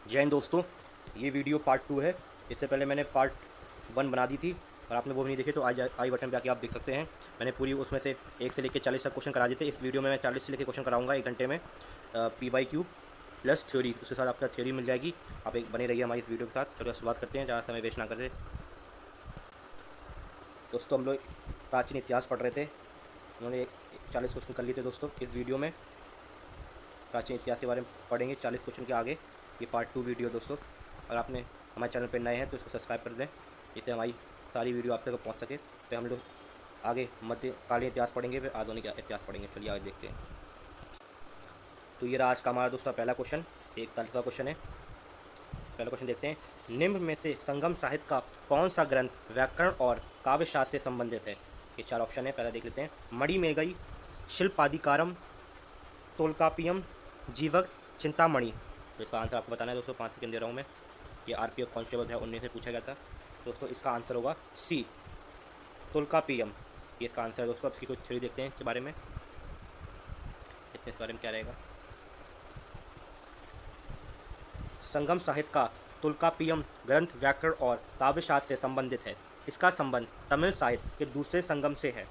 जय हिंद दोस्तों। ये वीडियो पार्ट 2 है। इससे पहले मैंने पार्ट 1 बना दी थी और आपने वो भी नहीं देखे तो आज आई बटन पे आके आप देख सकते हैं। मैंने पूरी उसमें से 1 से लेकर 40 तक क्वेश्चन करा दिए थे। इस वीडियो में मैं 40 से लेकर क्वेश्चन कराऊंगा 1 घंटे में। PYQ प्लस थ्योरी, उसके साथ आपका थ्योरी मिल जाएगी। आप एक बने रहिए हमारी इस वीडियो के साथ। चलो शुरुआत करते हैं, ज़्यादा समय वेस्ट ना करें। दोस्तों हम लोग प्राचीन इतिहास पढ़ रहे थे। उन्होंने 40 क्वेश्चन कर लिए थे दोस्तों। इस वीडियो में प्राचीन इतिहास के बारे में पढ़ेंगे 40 क्वेश्चन के आगे। ये पार्ट 2 वीडियो दोस्तों। और आपने हमारे चैनल पर नए हैं तो इसको सब्सक्राइब कर दें, जिससे हमारी सारी वीडियो आप तक पहुंच सके। फिर हम लोग आगे मध्यकालीन इतिहास पढ़ेंगे, फिर आधुनिक इतिहास पढ़ेंगे। चलिए आगे देखते हैं। तो ये रहा आज का हमारा दोस्तों पहला क्वेश्चन। 41 का क्वेश्चन है। पहला क्वेश्चन देखते हैं। निम्न में से संगम साहित्य का कौन सा ग्रंथ व्याकरण और काव्यशास्त्र से संबंधित है? ये 4 ऑप्शन है, पहला देख लेते हैं। मणिमेगई, शिल्पादिकारम, तोलकापियम, जीवक, चिंतामणि। तो इसका आंसर आपको बताना है दोस्तों। 5 सेकंड दे रहा हूँ मैं। ये RPF कांस्टेबल 2019 से पूछा गया था दोस्तों। इसका आंसर होगा सी, तोलकापियम। ये इसका आंसर है दोस्तों। अब इसकी कुछ थ्योरी देखते हैं इसके बारे में, इतने इस बारे में क्या रहेगा। संगम साहित्य का तुल्कापियम ग्रंथ व्याकरण और काव्यशास्त्र से संबंधित है। इसका संबंध तमिल साहित्य के दूसरे संगम से है।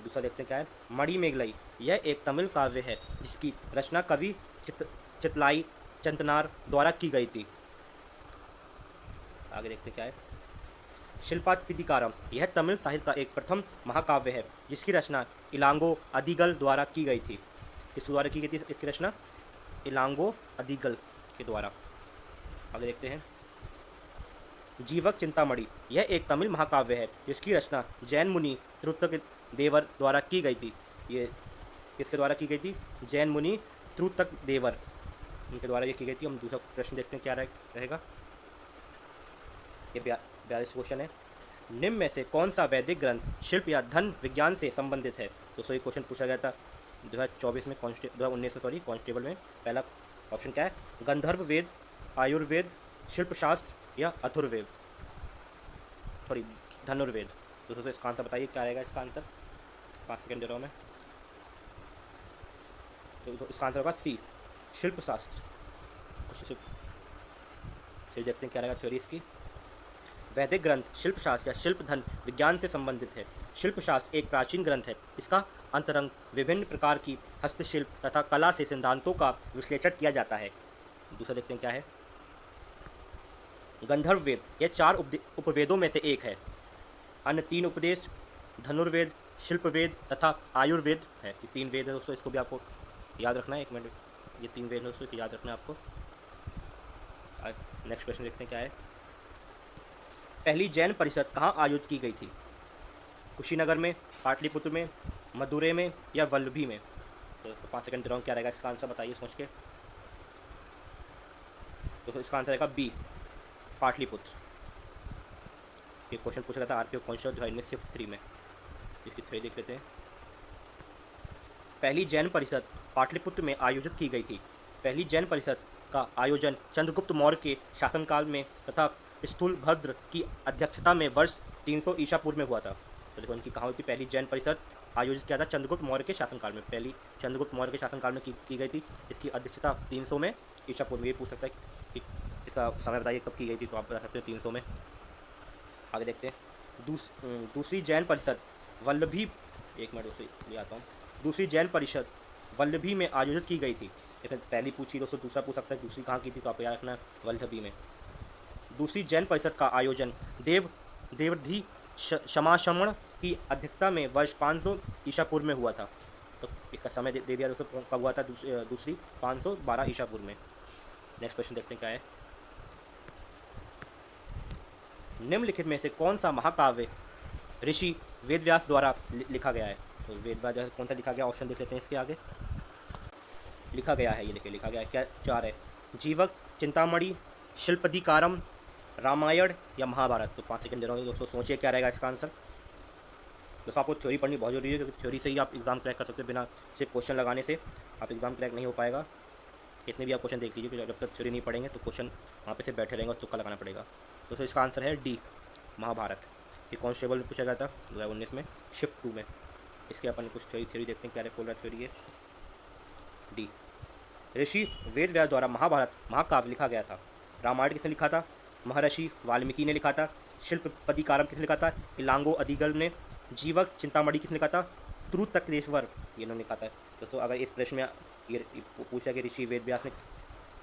दूसरा देखते हैं क्या है। मणिमेगलई, यह एक तमिल काव्य है जिसकी रचना कवि चितलाई चंतनार द्वारा की गई थी। आगे देखते हैं क्या है। शिल्पादिकारम, यह तमिल साहित्य का एक प्रथम महाकाव्य है जिसकी रचना इलांगो अदिगल द्वारा की गई थी। किस द्वारा की गई थी इसकी रचना? इलांगो अदिगल के द्वारा। आगे देखते हैं। जीवक चिंतामणि, यह एक तमिल महाकाव्य है जिसकी रचना जैन मुनि त्रुतक देवर द्वारा की गई थी। ये किसके द्वारा की गई थी? जैन मुनि त्रुतक देवर, उनके द्वारा ये की गई थी। हम दूसरा प्रश्न देखते हैं क्या रहेगा। ये 42 क्वेश्चन है। निम्न में से कौन सा वैदिक ग्रंथ शिल्प या धन विज्ञान से संबंधित है? दोस्तों ये क्वेश्चन पूछा गया था 2024 में 2019 में कांस्टेबल में। पहला ऑप्शन क्या है? गंधर्व वेद, आयुर्वेद, शिल्पशास्त्र या अथुर्वेद, सॉरी धनुर्वेद। दोस्तों इसका आंसर बताइए क्या रहेगा इसका आंसर। 5 सेकंड दे रहा हूँ मैं। तो इसका आंसर होगा सी, शिल्पशास्त्र। फिर देखते हैं क्या रहेगा थ्योरी इसकी। वैदिक ग्रंथ शिल्पशास्त्र या शिल्पधन विज्ञान से संबंधित है। शिल्पशास्त्र एक प्राचीन ग्रंथ है। इसका अंतरंग विभिन्न प्रकार की हस्तशिल्प तथा कला से सिद्धांतों का विश्लेषण किया जाता है। दूसरा देखते हैं क्या है। गंधर्व वेद, यह 4 उपवेदों में से एक है। अन्य 3 उपदेश धनुर्वेद, शिल्पवेद तथा आयुर्वेद है। ये 3 वेद है दोस्तों, इसको भी आपको याद रखना है। 1 मिनट, ये 3 वेद है दोस्तों, याद रखना है आपको। नेक्स्ट क्वेश्चन देखते हैं क्या है। पहली जैन परिषद कहाँ आयोजित की गई थी? कुशीनगर में, पाटलिपुत्र में, मदुरै में या वल्लभी में? तो 5 सेकंड दे रहा हूँ, क्या रहेगा इसका आंसर बताइए सोच के। तो इसका आंसर रहेगा बी, पाटलिपुत्र। ये क्वेश्चन पूछा गया था RPF कांस्टेबल 2019 में। इसकी थ्योरी देख लेते हैं। पहली जैन परिषद पाटलिपुत्र में आयोजित की गई थी। पहली जैन परिषद का आयोजन चंद्रगुप्त मौर्य के शासनकाल में तथा स्थूलभद्र की अध्यक्षता में वर्ष 300 ईसा पूर्व में हुआ था। तो देखो इनकी कहाँ हुई थी? पहली जैन परिषद आयोजित किया था चंद्रगुप्त मौर्य के शासनकाल में। पहली चंद्रगुप्त मौर्य के शासनकाल में की गई थी। इसकी अध्यक्षता 300 में ईसा पूर्व में। ये पूछ सकता है कि इसका समय बताइए कब की गई थी, तो आप बता सकते हैं 300 में। आगे देखते हैं। दूसरी जैन परिषद वल्लभी, 1 मिनट दोस्तों ले आता हूँ। दूसरी जैन परिषद वल्लभी में आयोजित की गई थी। लेकिन पहली पूछी दोस्तों, दूसरा पूछ सकता है दूसरी कहाँ की थी, तो आप याद रखना वल्लभी में। दूसरी जैन परिषद का आयोजन देवधी क्षमाशमण की अध्यक्षता में वर्ष 500 ईसा पूर्व में हुआ था। तो इसका समय दे दिया दोस्तों कब हुआ था। दूसरी 512 ईसा पूर्व में। नेक्स्ट क्वेश्चन देखते हैं क्या है। निम्नलिखित में से कौन सा महाकाव्य ऋषि वेदव्यास द्वारा लिखा गया है? तो वेदव्यास कौन सा लिखा गया, ऑप्शन देख लेते हैं इसके आगे। लिखा गया है, ये लिखा गया है क्या? 4 है। जीवक, चिंतामणि, शिल्पादिकारम, रामायण या महाभारत। तो 5 सेकंड दे रहा हूँ दोस्तों, सोचिए क्या रहेगा इसका आंसर। दोस्तों आपको थ्योरी पढ़नी बहुत जरूरी है, क्योंकि थ्योरी से ही आप एग्जाम क्रैक कर सकते हैं। बिना सिर्फ क्वेश्चन लगाने से आप एग्जाम क्रैक नहीं हो पाएगा। कितने भी आप क्वेश्चन देख लीजिए, जब तक थ्योरी नहीं पढ़ेंगे तो क्वेश्चन वहाँ पे से बैठे रहेंगे और तुक्का लगाना पड़ेगा। दोस्तों इसका आंसर है डी, महाभारत। ये कांस्टेबल में पूछा गया था 2019 में, शिफ्ट 2 में। इसके अपन कुछ थ्योरी देखते हैं क्या बोल रहा है थ्योरी है। डी। ऋषि वेदव्यास द्वारा महाभारत महाकाव्य लिखा गया था? रामायण किसने लिखा था? महर्षि वाल्मीकि ने लिखा था। शिल्पपदिकारम किसने लिखा था? इलांगो अदिगल ने। जीवक चिंतामणि किसने लिखा था? त्रुतक्लेश्वर ये इन्होंने लिखा था। दोस्तों अगर इस प्रश्न में ये पूछा कि ऋषि वेदव्यास ने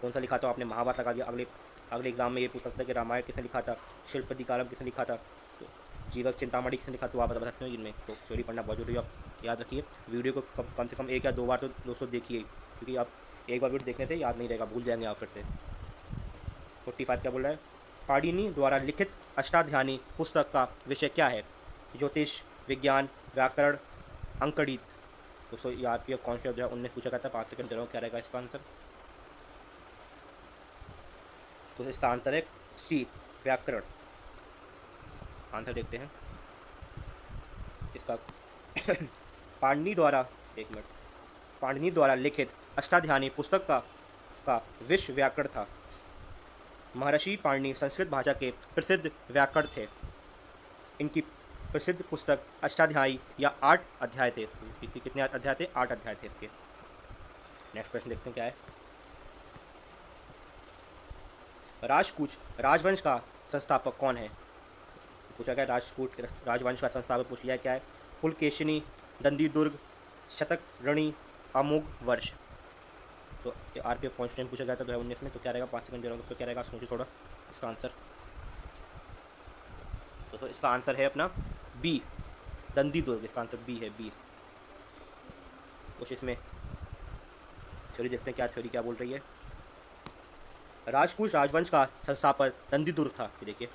कौन सा लिखा तो आपने महाभारत लगा दिया। अगले अगले एग्जाम में ये पूछ सकता है कि रामायण किसने लिखा था, शिल्पदिकारम किसने लिखा था, तो जीवक चिंतामणि किसने लिखा, तो आप बता सकते हो इनमें। तो थ्योरी पढ़ना बहुत जरूरी है, आप याद रखिए। वीडियो को कम से कम 1 या 2 बार तो दोस्तों देखिए, क्योंकि आप एक बार वीडियो देखने से याद नहीं रहेगा, भूल जाएंगे आप फिर से। 45 क्या बोल रहा है? पाणिनि द्वारा लिखित अष्टाध्यायी पुस्तक का विषय क्या है? ज्योतिष, विज्ञान, व्याकरण, अंकगणित। दोस्तों ये RPF कॉन्स्टेबल 2019 पूछा गया था। 5 सेकंड दे रहा हूँ, क्या रहेगा इसका आंसर? तो इसका आंसर है सी, व्याकरण। आंसर देखते हैं इसका। पाणिनि द्वारा, एक मिनट, पाणिनि द्वारा लिखित अष्टाध्यायी पुस्तक का विषय व्याकरण था। महर्षि पाणिनि संस्कृत भाषा के प्रसिद्ध व्याकरण थे। इनकी प्रसिद्ध पुस्तक अष्टाध्यायी या 8 अध्याय थे। इसके कितने अध्याय थे? 8 अध्याय थे इसके। नेक्स्ट प्रश्न देखते हैं क्या है। राजकूट राजवंश का संस्थापक कौन है? पूछा गया राजकूट राजवंश का संस्थापक पूछ लिया क्या है? पुलकेशिनी, दंडीदुर्ग, शतकर्णी, अमोघ वर्ष। तो RPF कॉन्स्टेंट पूछा गया था 2019 में। तो क्या रहेगा? 5 सेकंड दे रहा हूँ। तो क्या रहेगा? सोचिए थोड़ा इसका आंसर। तो इसका आंसर है अपना बी, दंडीदुर्ग। इसका आंसर बी है, बी। कुछ इसमें थ्योरी देखते हैं, क्या थ्योरी क्या बोल रही है। राजकूट राजवंश का संस्थापक दंडीदुर्ग था। ये देखिए,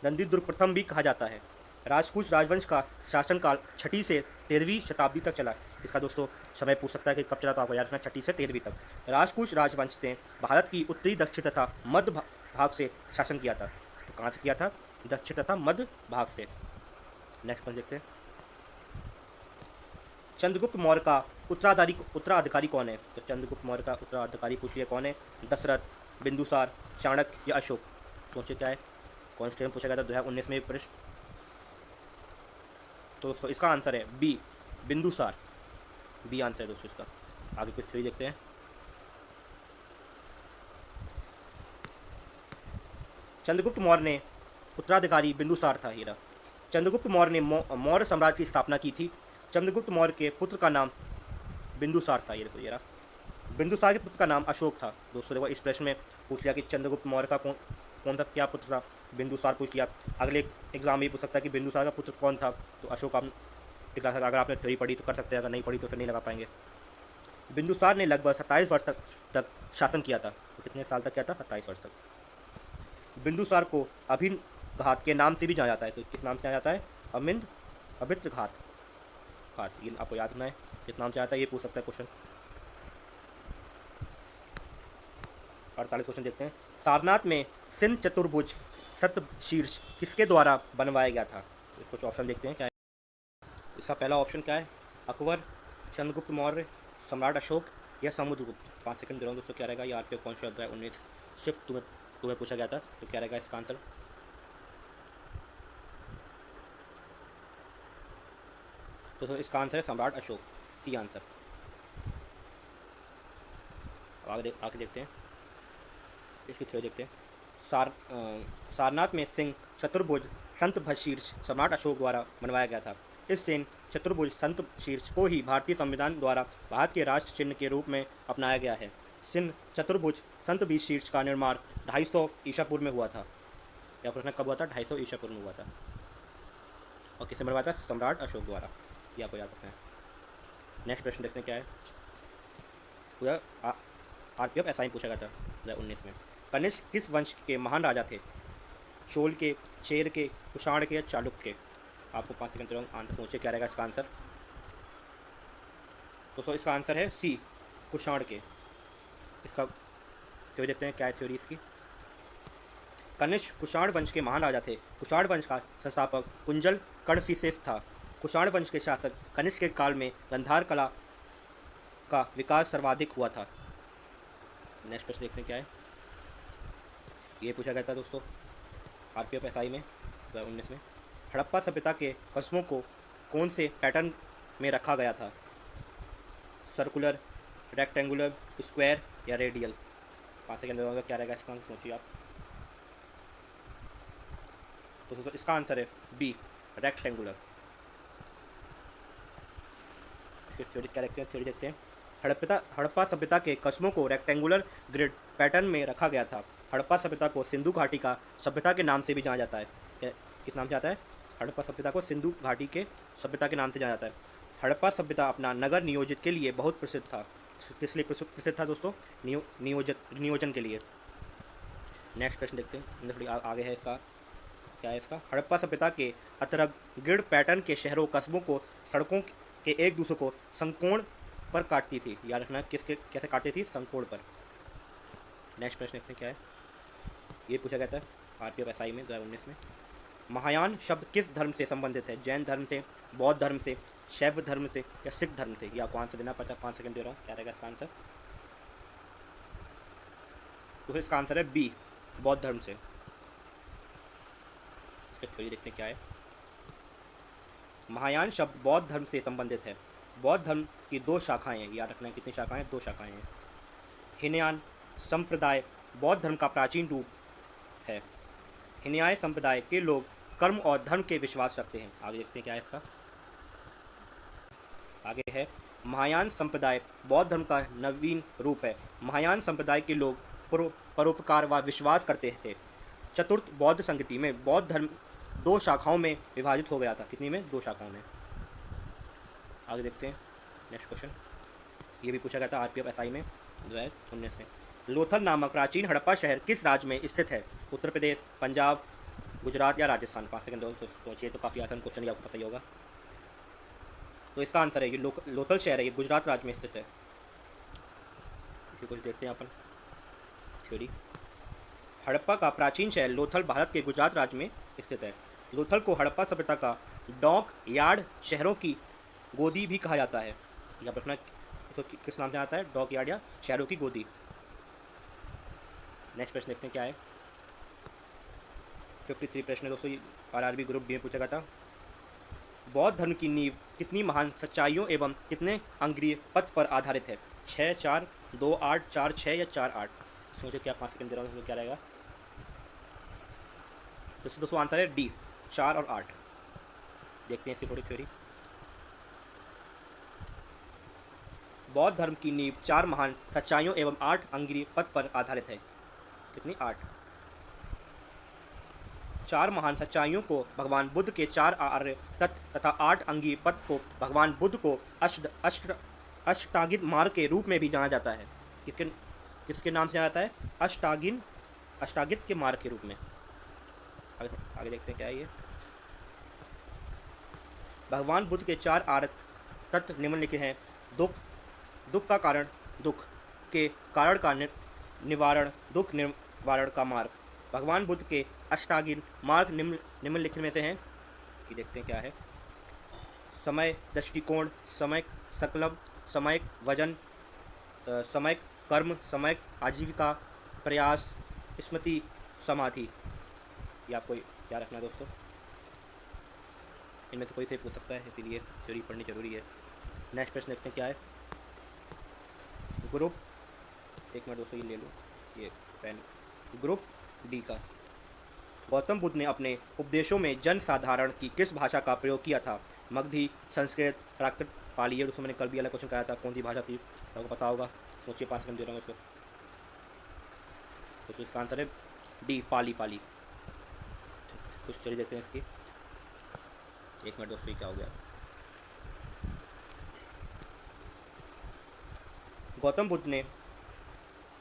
दंडीदुर्ग प्रथम भी कहा जाता है। राजकूट राजवंश का शासनकाल 6वीं से 13वीं शताब्दी तक चला। इसका दोस्तों समय पूछ सकता है कि कब चला, तो आपको याद रखना 6वीं से 13वीं तक। राजकूट राजवंश से भारत की उत्तरी, दक्षिण तथा मध्य भाग से शासन किया था। तो कहाँ से किया था? दक्षिण तथा मध्य भाग से। नेक्स्ट पर देखते हैं। चंद्रगुप्त मौर्य का उत्तराधिकारी कौन है? तो चंद्रगुप्त मौर्य का उत्तराधिकारी पूछ लिया कौन है? दशरथ, बिंदुसार, चाणक्य या अशोक। सोचिए क्या है। कॉन्स्टेंट पूछा गया था 2019 में प्रश्न। तो दोस्तों इसका आंसर है बी, बिंदुसार। बी आंसर है दोस्तों इसका। आगे कुछ थ्योरी देखते हैं। चंद्रगुप्त मौर्य ने उत्तराधिकारी बिंदुसार था। हीरा चंद्रगुप्त मौर्य ने मौर्य साम्राज्य की स्थापना की थी। चंद्रगुप्त मौर्य के पुत्र का नाम बिंदुसार था। ये देखो ये रहा। बिंदुसार के पुत्र का नाम अशोक था। दोस्तों देखो इस प्रश्न में पूछ लिया कि चंद्रगुप्त मौर्य का कौन सा क्या पुत्र था? बिंदुसार पूछ लिया। अगले एग्जाम में ये पूछ सकता है कि बिंदुसार का पुत्र कौन था? तो अशोक आप टिका सकते। अगर आपने थ्योरी पढ़ी तो कर सकते हैं, अगर नहीं पढ़ी तो फिर नहीं लगा पाएंगे। बिंदुसार ने लगभग 27 वर्ष तक शासन किया था। तो कितने साल तक किया था? 27 वर्ष तक। बिंदुसार को अभिन्न घात के नाम से भी जाना जाता है। तो किस नाम से जाना जाता है? अभिन्न घात। ये आपको याद रखना है किस नाम से आता है, ये पूछ सकता है क्वेश्चन। 48 क्वेश्चन देखते हैं। सारनाथ में सिंह चतुर्भुज सप्तशीर्ष किसके द्वारा बनवाया गया था? तो कुछ ऑप्शन देखते हैं क्या है। इसका पहला ऑप्शन क्या है? अकबर, चंद्रगुप्त मौर्य, सम्राट अशोक या समुद्रगुप्त। 5 सेकंड दे रहा हूँ दोस्तों। क्या रहेगा? ये RPF कॉन्स्टेबल 2019 सिर्फ तुम्हें पूछा गया था। तो क्या रहेगा इसका आंसर? तो इसका आंसर है सम्राट अशोक, सी आंसर। आगे देखते हैं, इसकी थ्योरी देखते हैं। सारनाथ में सिंह चतुर्भुज संत भशीर्ष सम्राट अशोक द्वारा बनवाया गया था। इस सिंह चतुर्भुज संत शीर्ष को ही भारतीय संविधान द्वारा भारत के राष्ट्र चिन्ह के रूप में अपनाया गया है। सिंह चतुर्भुज संत शीर्ष का निर्माण 250 ईसा पूर्व में हुआ था। यह प्रश्न कब हुआ था? 250 ईसा पूर्व में हुआ था। और किसने बनवाया था? सम्राट अशोक द्वारा। ये आपको याद रखना है। नेक्स्ट प्रश्न देखते हैं क्या है। पूरा RPF ऐसा ही पूछा गया था 2019 में। कनिष्क किस वंश के महान राजा थे? चोल के, चेर के, कुषाण के या चालुक्य के? आपको 5 सेकंड दे आंसर सोचिए क्या रहेगा इसका आंसर। तो इसका आंसर है सी, कुषाण के। इसका थ्योरी देखते हैं क्या है थ्योरी इसकी। कनिष्क कुषाण वंश के महान राजा थे। कुषाण वंश का संस्थापक कुंजल कर्णफिसेस था। कुषाण वंश के शासक कनिष्क के काल में गांधार कला का विकास सर्वाधिक हुआ था। नेक्स्ट प्रश्न देखते हैं क्या है। ये पूछा गया था दोस्तों RPF SI में 2019 में। हड़प्पा सभ्यता के कस्बों को कौन से पैटर्न में रखा गया था? सर्कुलर, रेक्टेंगुलर, स्क्वायर या रेडियल? 5 सेकंड होगा, क्या रहेगा इसका आंसर, सोचिए आप। तो दोस्तों इसका आंसर है बी, रेक्टेंगुलर। थ्योरी क्या देखते हैं, थ्योरी देखते हैं। हड़प्पा सभ्यता के कस्बों को रेक्टेंगुलर ग्रिड पैटर्न में रखा गया था। हड़प्पा सभ्यता को सिंधु घाटी का सभ्यता के नाम से भी जाना जाता है। किस नाम से आता है? हड़प्पा सभ्यता को सिंधु घाटी के सभ्यता के नाम से जाना जाता है। हड़प्पा सभ्यता अपना नगर नियोजित के लिए बहुत प्रसिद्ध था। किस लिए प्रसिद्ध था दोस्तों? नियोजन के लिए। नेक्स्ट प्रश्न देखते हैं, थोड़ी आगे है इसका, क्या है इसका? हड़प्पा सभ्यता के अतरग ग्रिड पैटर्न के शहरों कस्बों को सड़कों के एक दूसरे को संकोण पर काटती थी। याद रखना किसके कैसे काटती थी? संकोण पर। नेक्स्ट प्रश्न देखते हैं क्या है, ये पूछा गया था RPFSI में 2019 में। महायान शब्द किस धर्म से संबंधित है? जैन धर्म से, बौद्ध धर्म से, शैव धर्म से या सिख धर्म से? ये आपको आंसर देना पड़ता है। 5 सेकंड दे रहा हूँ, क्या रहेगा इसका आंसर? तो इसका आंसर है बी, बौद्ध धर्म से। थोड़ी देखते हैं क्या है। महायान शब्द बौद्ध धर्म से संबंधित है। बौद्ध धर्म की 2 शाखाएं हैं, याद रखना है कितनी शाखाएं? 2 शाखाएं हैं। हीनयान संप्रदाय बौद्ध धर्म का प्राचीन रूप है। हीनयान संप्रदाय के लोग कर्म और धर्म के विश्वास रखते हैं। आगे देखते हैं क्या है इसका। आगे है महायान संप्रदाय बौद्ध धर्म का नवीन रूप है। महायान संप्रदाय के लोग परोपकार व विश्वास करते थे। चतुर्थ बौद्ध संगति में बौद्ध धर्म 2 शाखाओं में विभाजित हो गया था। कितनी में? 2 शाखाओं में। आगे देखते हैं नेक्स्ट क्वेश्चन, ये भी पूछा गया था RPFSI में 2019 में। लोथल नामक प्राचीन हड़प्पा शहर किस राज्य में स्थित है? उत्तर प्रदेश, पंजाब, गुजरात या राजस्थान? 5 सेकंड दो, सोचिए। तो काफ़ी आसान क्वेश्चन, ये आपको पता ही होगा। तो इसका आंसर है ये लोथल शहर है, ये गुजरात राज्य में स्थित है। कुछ देखते हैं अपन थ्योरी। हड़प्पा का प्राचीन शहर लोथल भारत के गुजरात राज्य में स्थित है। लोथल को हड़प्पा सभ्यता का डॉक यार्ड शहरों की गोदी भी कहा जाता है। या रखना तो किस नाम से आता है? डॉक यार्ड या शहरों की गोदी। नेक्स्ट प्रश्न देखते हैं क्या है। 53 प्रश्न दोस्तों, RRB ग्रुप डी में पूछा गया था। बौद्ध धर्म की नींव कितनी महान सच्चाइयों एवं कितने अंग्रीय पथ पर आधारित है? 6, 4, 2, 8, 4, 6 या 4, 8? सोचो क्या, 5 सेकंड दे रहा हूँ, क्या रहेगा दोस्तों? आंसर है डी, 4 और 8। देखते हैं इसकी थोड़ी थ्योरी। बौद्ध धर्म की नींव 4 महान सच्चाइयों एवं 8 अंग्रीय पथ पर आधारित है। कितनी? 8। 4 महान सच्चाइयों को भगवान बुद्ध के 4 आर्य तत्व तथा 8 अंगीय पथ को भगवान बुद्ध को अष्टांगिक मार्ग के रूप में भी जाना जाता है। किसके नाम से जाना जाता है? अष्टांगिक के मार्ग के रूप में। आगे देखते हैं क्या है ये। भगवान बुद्ध के 4 आर्य तत्व निम्नलिखित हैं। दुख का कारण, दुख के कारण का निवारण, दुख निवारण का मार्ग। भगवान बुद्ध के अष्टांगिक मार्ग निम्नलिखित में से हैं। ये देखते हैं क्या है। समय दृष्टिकोण, समय संकल्प, समय वजन, समय कर्म, समय आजीविका, प्रयास, स्मृति, समाधि। ये आपको याद रखना है दोस्तों। इनमें से कोई से पूछ सकता है, इसीलिए थ्योरी पढ़नी जरूरी है। नेक्स्ट प्रश्न देखते हैं क्या है। ग्रुप, एक मिनट दोस्तों, ये ले लो ये पेन। ग्रुप डी का। गौतम बुद्ध ने अपने उपदेशों में जन साधारण की किस भाषा का प्रयोग किया था? मगधी, संस्कृत, प्राकृत, पाली। ये दोस्तों मैंने कल भी अलग क्वेश्चन कराया था, कौन सी भाषा थी, आपको पता होगा। सोचिए, 5 सेकंड दे रहा हूँ इसको। तो इसका आंसर है डी, पाली। कुछ चलिए देखते हैं इसकी। एक मिनट दोस्तों, क्या हो गया। गौतम बुद्ध ने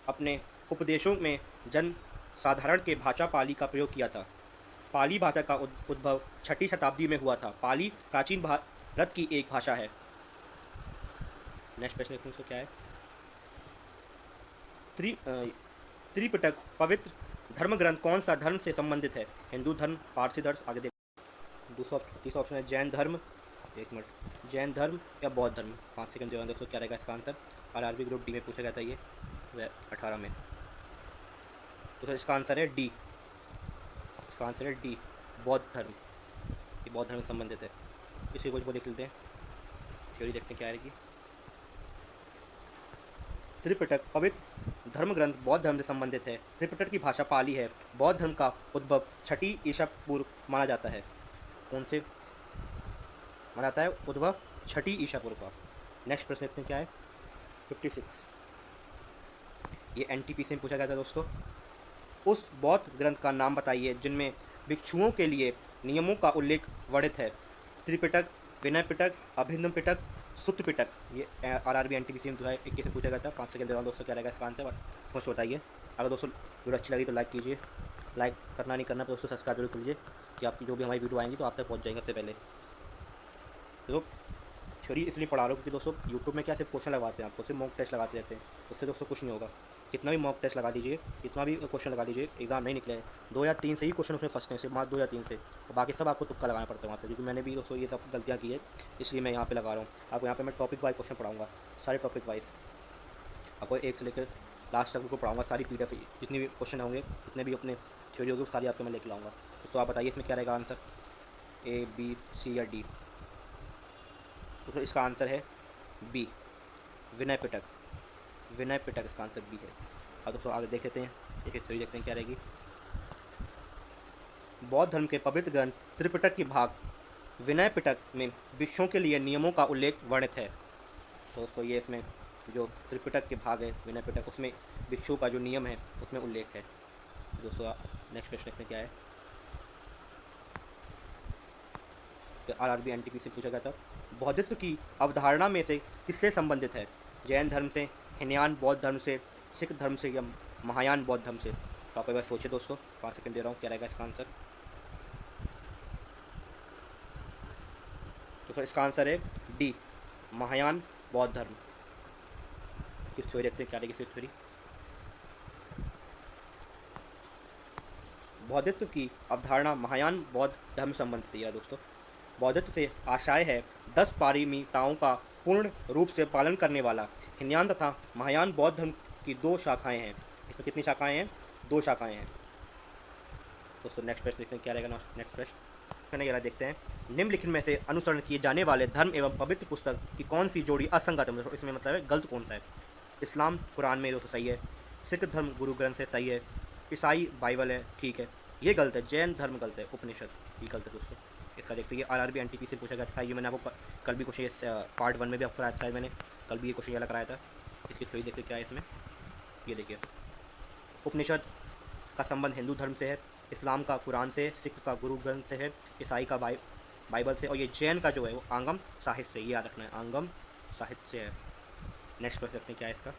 अपने उपदेशों में जन साधारण के भाषा पाली का प्रयोग किया था। पाली भाषा का उद्भव 6ठी शताब्दी में हुआ था। पाली प्राचीन भारत की एक भाषा है। नेक्स्ट प्रश्न देखते हैं क्या है। त्रिपिटक पवित्र धर्म ग्रंथ कौन सा धर्म से संबंधित है? हिंदू धर्म, पारसी धर्म? आगे देख। तीसरा ऑप्शन है जैन धर्म। एक मिनट, जैन धर्म या बौद्ध धर्म? 5 सेकंड दे रहा हूँ दोस्तों, क्या रहेगा इसका आंसर? RRB ग्रुप डी में पूछा गया था ये 18 में। तो इसका आंसर है डी। इसका आंसर है डी, बौद्ध धर्म। ये बौद्ध धर्म से संबंधित है। इसी को देख लेते हैं, थ्योरी देखते हैं क्या आएगी। त्रिपिटक पवित्र धर्म ग्रंथ बौद्ध धर्म से संबंधित है। त्रिपिटक की भाषा पाली है। बौद्ध धर्म का उद्भव 6ठी ईसा पूर्व माना जाता है। कौन से माना जाता है उद्भव? 6ठी ईसा पूर्व का। नेक्स्ट प्रश्न देखते हैं क्या है 56। ये NTPC में पूछा गया था दोस्तों। उस बौद्ध ग्रंथ का नाम बताइए जिनमें भिक्षुओं के लिए नियमों का उल्लेख वर्णित है। त्रिपिटक, विनय पिटक, अभिनव पिटक, सूत्र पिटक। ये RRB NTPC में 2021 में पूछा गया था। 5 सेकंड दे रहा हूँ दोस्तों, क्या रहेगा इसका आंसर मुझे बताइए। अगर दोस्तों वीडियो अच्छी लगी तो लाइक कीजिए, लाइक करना नहीं करना तो दोस्तों सब्सक्राइब जरूर कीजिए कि आपकी जो भी हमारी वीडियो आएंगी तो आप तक पहुँच जाएंगे सबसे पहले। तो थ्योरी इसलिए पढ़ा रहा हूँ क्योंकि दोस्तों यूट्यूब में क्या सिर्फ क्वेश्चन लगाते हैं, आपको सिर्फ मॉक टेस्ट लगाते रहते हैं, उससे दोस्तों कुछ नहीं होगा। कितना भी मॉक टेस्ट लगा दीजिए, कितना भी क्वेश्चन लगा दीजिए, एग्जाम नहीं निकले 2 या 3 से ही क्वेश्चन उसमें फंसते हैं, सिर्फ मात्र 2 या 3 से, और बाकी सब आपको तुक्का लगाना पड़ता है वहाँ पे, क्योंकि मैंने भी दोस्तों ये सब गलतियाँ की है, इसलिए मैं यहाँ पे लगा रहा हूँ। आपको यहाँ पे मैं टॉपिक वाइज क्वेश्चन पढ़ाऊँगा, सारे टॉपिक वाइज आपको एक से लेकर लास्ट तक को पढ़ाऊँगा। सारी PDF जितने भी क्वेश्चन होंगे, जितने भी अपने थ्योरी होगी, सारी आपको मैं लेके लाऊँगा। तो आप बताइए इसमें क्या रहेगा आंसर, A, B, C या D? तो इसका आंसर है B, विनय पिटक। विनय पिटक इसका आंसर B है। अब दोस्तों आगे देख लेते हैं, देखिए थ्योरी देखते हैं क्या रहेगी। बौद्ध धर्म के पवित्र ग्रंथ त्रिपिटक की भाग विनय पिटक में भिक्षुओं के लिए नियमों का उल्लेख वर्णित है। तो दोस्तों ये इसमें जो त्रिपिटक के भाग है विनय पिटक, उसमें भिक्षुओं का जो नियम है उसमें उल्लेख है। दोस्तों नेक्स्ट प्रश्न में क्या है, RRB NTPC पूछा गया था। बौद्धित्व की अवधारणा में से किससे संबंधित है? जैन धर्म से, हिनयान बौद्ध धर्म से, सिख धर्म से या महायान बौद्ध धर्म से? तो आप एक बार सोचिए दोस्तों, 5 सेकंड दे रहा हूँ, क्या रहेगा इसका आंसर। तो फिर इसका आंसर है D, महायान बौद्ध धर्म। किस थ्योरी रखते हैं, क्या रहेगी फिर थ्योरी? बौद्धित्व की अवधारणा महायान बौद्ध धर्म से संबंधित है दोस्तों। बौद्धित्व से आशय है 10 पारमिताओं का पूर्ण रूप से पालन करने वाला। हिनयान तथा महायान बौद्ध धर्म की 2 शाखाएं हैं। इसमें कितनी शाखाएं हैं? 2 शाखाएं हैं दोस्तों। नेक्स्ट प्रश्न देखते हैं क्या रहेगा। नेक्स्ट प्रश्न ये देखते हैं, निम्नलिखित में से अनुसरण किए जाने वाले धर्म एवं पवित्र पुस्तक की कौन सी जोड़ी असंगत है? इसमें मतलब है गलत कौन सा है? इस्लाम कुरान में दोस्तों सही है, सिख धर्म गुरु ग्रंथ से सही है, ईसाई बाइबल है ठीक है, ये गलत है, जैन धर्म गलत है, उपनिषद ये गलत है दोस्तों। इसका देखते हैं RRB NTPC से पूछा गया था। ये मैंने आपको कल भी क्वेश्चन पार्ट 1 में भी आपको कराया था, मैंने कल भी ये क्वेश्चन कराया था। इसकी थोड़ी देखते क्या है इसमें, ये देखिए, उपनिषद का संबंध हिंदू धर्म से है, इस्लाम का कुरान से, सिख का गुरु ग्रंथ से है, ईसाई का बाइबल से, और ये जैन का जो है वो आंगम साहित्य से, ये याद रखना है, आंगम साहित्य से है। नेक्स्ट क्वेश्चन देखते हैं क्या है इसका।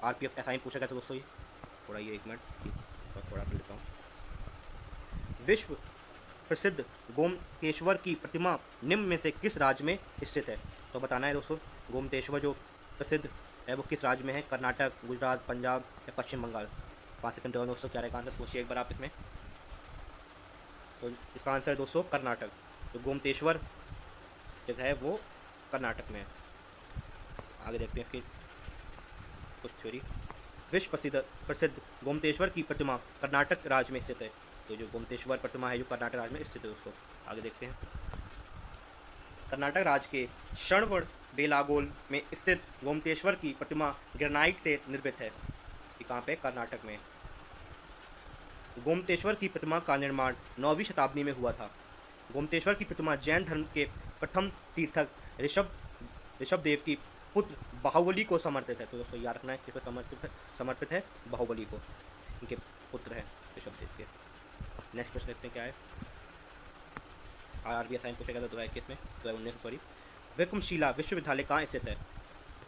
RPF SI पूछा गया था दोस्तों। ये थोड़ा ये 1 मिनट थोड़ा कर लेता हूँ। विश्व प्रसिद्ध गोमतेश्वर की प्रतिमा निम्न में से किस राज्य में स्थित है? तो बताना है दोस्तों, गोमतेश्वर जो प्रसिद्ध है वो किस राज्य में है? कर्नाटक, गुजरात, पंजाब या पश्चिम बंगाल? 5 सेकंड दो दोस्तों, क्या रहेगा आंसर सोचिए एक बार आप इसमें। तो इसका आंसर है दोस्तों कर्नाटक। तो गोमतेश्वर जगह है वो कर्नाटक में है। आगे देखते हैं इसकी कुछ थ्योरी। विश्व प्रसिद्ध गोमतेश्वर की प्रतिमा कर्नाटक राज्य में स्थित है। तो जो गोमतेश्वर प्रतिमा है जो कर्नाटक राज्य में स्थित है दोस्तों। आगे देखते हैं, कर्नाटक राज्य के श्रवण बेलागोल में स्थित गोमतेश्वर की प्रतिमा ग्रेनाइट से निर्मित है। ये कहाँ पे? कर्नाटक में। गोमतेश्वर की प्रतिमा का निर्माण 9वीं शताब्दी में हुआ था। गोमतेश्वर की प्रतिमा जैन धर्म के प्रथम तीर्थक ऋषभदेव की पुत्र बाहुबली को समर्पित है। तो दोस्तों याद रखना है किस पर समर्पित है? बाहुबली को, इनके पुत्र हैं ऋषभदेव के। नेक्स्ट प्रश्न देखते हैं क्या है। RRB असाइन पूछा गया था 2021 में, 2019 सॉरी। विक्रमशिला विश्वविद्यालय कहाँ स्थित है?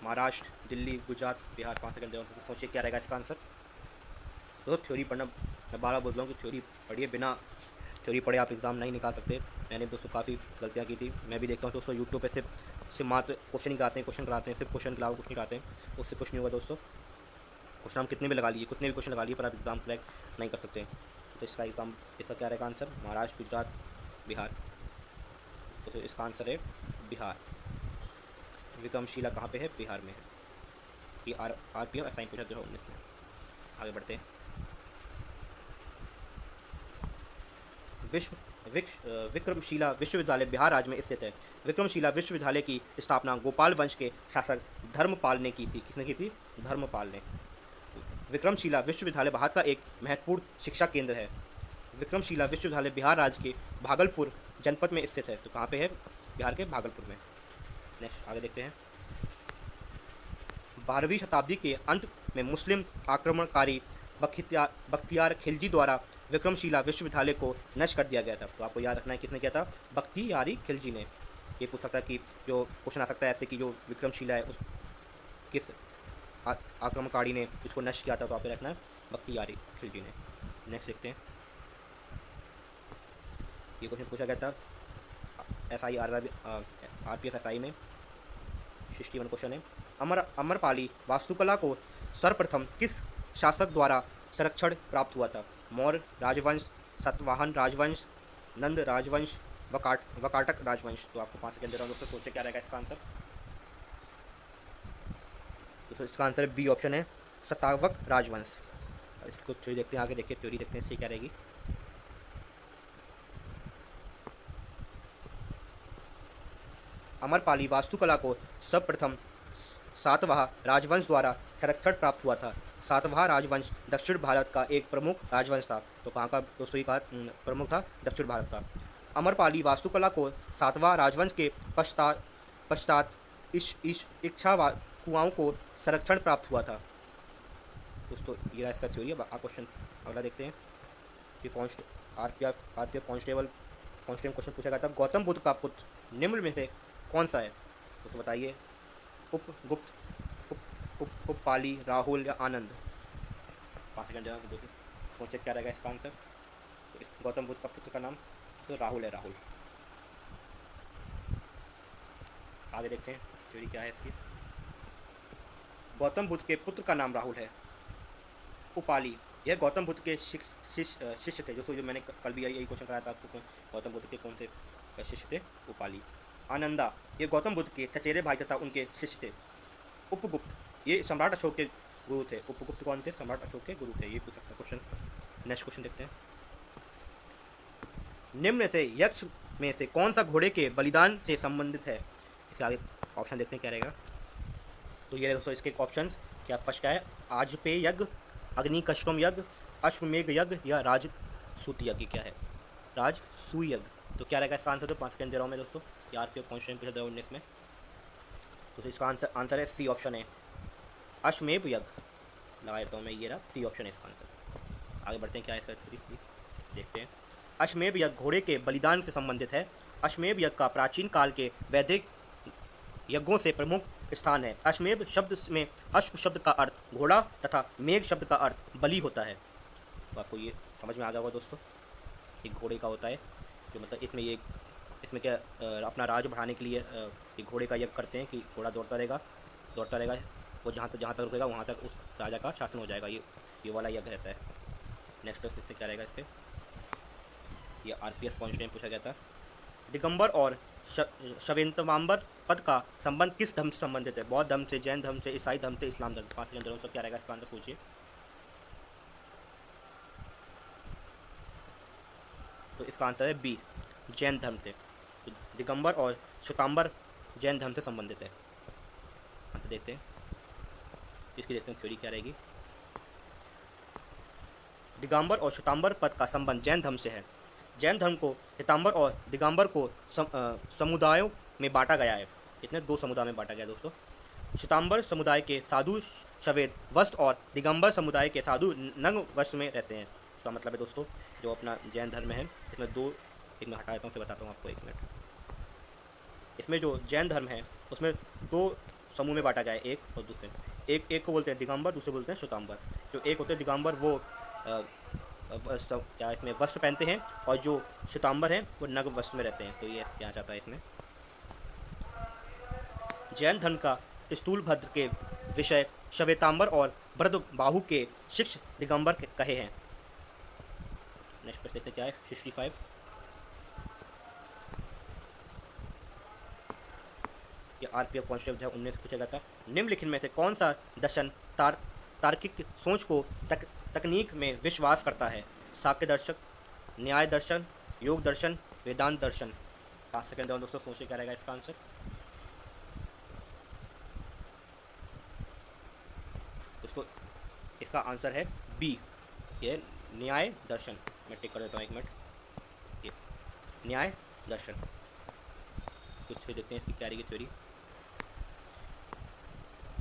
महाराष्ट्र, दिल्ली, गुजरात, बिहार? 5 सेकंड दे, सोचिए क्या रहेगा इसका आंसर। तो थ्योरी पढ़ना, मैं 12 बोल रहा हूँ कि थ्योरी पढ़िए, बिना थ्योरी पढ़े आप एग्ज़ाम नहीं निकाल सकते। मैंने दोस्तों काफ़ी गलतियाँ की थी। मैं भी देखता हूँ दोस्तों यूट्यूब पे सिर्फ मात्र क्वेश्चन कराते हैं, सिर्फ क्वेश्चन के अलावा कुछ नहीं कराते हैं, उससे कुछ नहीं होगा दोस्तों। क्वेश्चन हम कितने भी लगा लिए, कितने भी क्वेश्चन लगा लिए, पर आप एग्ज़ाम क्रैक नहीं कर सकते। तो इसका एग्ज़ाम, इसका क्या रहेगा आंसर? महाराष्ट्र, गुजरात, बिहार। तो इसका आंसर है बिहार। विक्रमशिला कहाँ पे है? बिहार में है। ये RPF असाइन पूछा 2019 में। आगे बढ़ते हैं। विश्व विक्रमशिला विश्वविद्यालय बिहार राज्य में स्थित है। विक्रमशिला विश्वविद्यालय की स्थापना गोपाल वंश के शासक धर्मपाल ने की थी। किसने की थी? धर्मपाल ने। विक्रमशिला विश्वविद्यालय भारत का एक महत्वपूर्ण शिक्षा केंद्र है। विक्रमशिला विश्वविद्यालय बिहार राज्य के भागलपुर जनपद में स्थित है। तो कहाँ पे है? बिहार के भागलपुर में। नेक्स्ट आगे देखते हैं। 12वीं शताब्दी के अंत में मुस्लिम आक्रमणकारी बख्तियार खिलजी द्वारा विक्रमशिला विश्वविद्यालय को नष्ट कर दिया गया था। तो आपको याद रखना है किसने किया था? बख्तियारी खिलजी ने। ये पूछ सकता है कि जो क्वेश्चन आ सकता है ऐसे कि जो विक्रमशिला है उस किस आक्रमणकारी ने इसको नष्ट किया था? तो आप रखना है बख्तियारी खिलजी ने। नेक्स्ट देखते हैं। ये क्वेश्चन पूछा गया था SI RPF SI में। 61 क्वेश्चन है। अमरपाली वास्तुकला को सर्वप्रथम किस शासक द्वारा संरक्षण प्राप्त हुआ था? मौर्य राजवंश, सातवाहन राजवंश, नंद राजवंश, वकाटक राजवंश। तो आपको 5 सेकंड दे रहा हूँ दोस्तों, सोचते क्या रहेगा इसका आंसर। तो इसका आंसर बी ऑप्शन है, सतावक राजवंश। इसको थ्योरी देखते हैं, आगे देखिए थ्योरी देखते हैं इससे क्या रहेगी। अमरपाली वास्तुकला को सर्वप्रथम सातवाह राजवंश द्वारा संरक्षण प्राप्त हुआ था। सातवाह राजवंश दक्षिण भारत का एक प्रमुख राजवंश था। तो कहाँ का दोस्तों ये कहा प्रमुख था? दक्षिण भारत का। अमरपाली वास्तुकला को सातवाह राजवंश के पश्चात इच्छा कुआओं को संरक्षण प्राप्त हुआ था। दोस्तों ये रहा इसका थ्योरी। अब क्वेश्चन अगला देखते हैं। आरपीएफ कांस्टेबल क्वेश्चन पूछा गया था। गौतम बुद्ध का पुत्र निम्न में से कौन सा है? दोस्तों बताइए। उपगुप्त, उपपाली, राहुल या आनंद? 5 सेकंड दोस्तों, सोचे क्या रहेगा इसका आंसर। तो इस गौतम बुद्ध का पुत्र का नाम तो राहुल है, राहुल। आगे देखते हैं थ्योरी क्या है इसकी। गौतम बुद्ध के पुत्र का नाम राहुल है। उपाली, यह गौतम बुद्ध के शिष्य थे। जो मैंने कल भी यही क्वेश्चन कराया था आपको, गौतम बुद्ध के कौन से शिष्य थे? उपाली। आनंदा, ये गौतम बुद्ध के चचेरे भाई तथा उनके शिष्य थे। उपगुप्त, ये सम्राट अशोक के गुरु थे। उपगुप्त कौन थे? सम्राट अशोक के गुरु थे। ये पूछ सकता क्वेश्चन। नेक्स्ट क्वेश्चन देखते हैं। निम्न से यक्ष में से कौन सा घोड़े के बलिदान से संबंधित है? इसके आगे ऑप्शन देखते हैं क्या रहेगा। तो ये दोस्तों इसके ऑप्शन क्या फर्स्ट क्या है? आजपेय यज्ञ, अग्निकष्टम यज्ञ, अश्वमेघ यज्ञ या राजसूत यज्ञ। क्या है? राजसूय यज्ञ। तो क्या रहेगा इसका आंसर? तो 5 सेकंड दे रहा हूँ मैं दोस्तों। यार के क्वेश्चन पूछा 2019 में। तो इसका आंसर है सी ऑप्शन है, अश्वमेध यज्ञ। लगा देता हूँ मैं, ये रहा सी ऑप्शन है इसका आंसर। आगे बढ़ते हैं, क्या है इसका देखते हैं। अश्वमेध यज्ञ घोड़े के बलिदान से संबंधित है। अश्वमेध यज्ञ का प्राचीन काल के वैदिक यज्ञों से प्रमुख स्थान है। अश्वमेध शब्द में अश्व शब्द का अर्थ घोड़ा तथा मेघ शब्द का अर्थ बलि होता है। तो आपको ये समझ में आ गया होगा दोस्तों, एक घोड़े का होता है जो मतलब इसमें क्या अपना राज बढ़ाने के लिए एक घोड़े का यज्ञ करते हैं कि घोड़ा दौड़ता रहेगा, वो जहाँ तक रुकेगा वहाँ तक उस राजा का शासन हो जाएगा। ये वाला यज्ञ रहता है। नेक्स्ट देखते क्या रहेगा इसके। ये RPF कॉन्स्टेंट पूछा गया था। दिगंबर और शवेंतवाम्बर पद का संबंध किस धर्म से संबंधित है? बौद्ध धर्म से, जैन धर्म से, ईसाई धर्म से, इस्लाम धर्म। 5 सेकंड सब क्या रहेगा इसका आंसर सोचिए। तो इसका आंसर है बी, जैन धर्म से। तो दिगंबर और श्वेतांबर जैन धर्म से संबंधित है। आंसर देखते हैं, इसकी देखते हैं थ्योरी क्या रहेगी। दिगंबर और श्वेतांबर पद का संबंध जैन धर्म से है। जैन धर्म को श्वेतांबर और दिगंबर को समुदायों में बांटा गया है। इतने 2 समुदाय में बांटा गया दोस्तों। श्वेतांबर समुदाय के साधु श्वेत वस्त्र और दिगंबर समुदाय के साधु नग्न वस्त्र में रहते हैं। इसका मतलब है दोस्तों जो अपना जैन धर्म है इसमें एक मैं हटा देता हूँ, से बताता हूँ आपको 1 मिनट। इसमें जो जैन धर्म है उसमें 2 समूह में बांटा गया है, एक और दूसरे। एक को बोलते हैं दिगंबर, दूसरे बोलते हैं श्वेतांबर। जो एक होते हैं दिगंबर वो क्या इसमें वस्त्र पहनते हैं, और जो श्वेतांबर हैं वो नग्न वस्त्र में रहते हैं। तो ये क्या चाहता है इसमें। जैन धर्म का स्थूलभद्र के विषय श्वेतांबर और बृहद्बाहु के शिष्य दिगंबर कहे हैं। नेक्स्ट प्रश्न देखते क्या है। 65 ये RPF कॉन्स्टेबल 19 पूछा गया था। निम्नलिखित में से कौन सा दर्शन तार्किक सोच को तकनीक में विश्वास करता है? साक्य दर्शन, न्याय दर्शन, योग दर्शन, वेदांत दर्शन। 5 सेकंड दो दोस्तों, सोचिए क्या रहेगा इसका आंसर। दोस्तों इसका आंसर है बी, ये न्याय दर्शन। मैं टिक कर देता हूँ 1 मिनट। ये न्याय दर्शन। कुछ भी देखते हैं इसकी क्या रहेगी थ्योरी।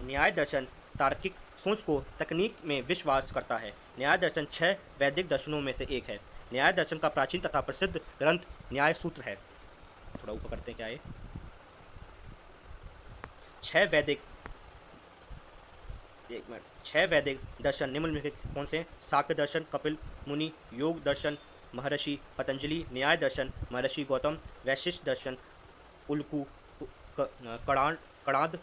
न्याय दर्शन तार्किक सोच को तकनीक में विश्वास करता है। न्याय दर्शन 6 वैदिक दर्शनों में से एक है। न्याय दर्शन का प्राचीन तथा प्रसिद्ध ग्रंथ न्याय सूत्र है। थोड़ा ऊपर करते हैं क्या है। 6 वैदिक 1 मिनट 6 वैदिक दर्शन निम्नलिखित कौन से? शाक्य दर्शन, कपिल मुनि, योग दर्शन, महर्षि पतंजलि, न्याय दर्शन, महर्षि गौतम, वैशिष्ट दर्शन, उल्कू, कणाद,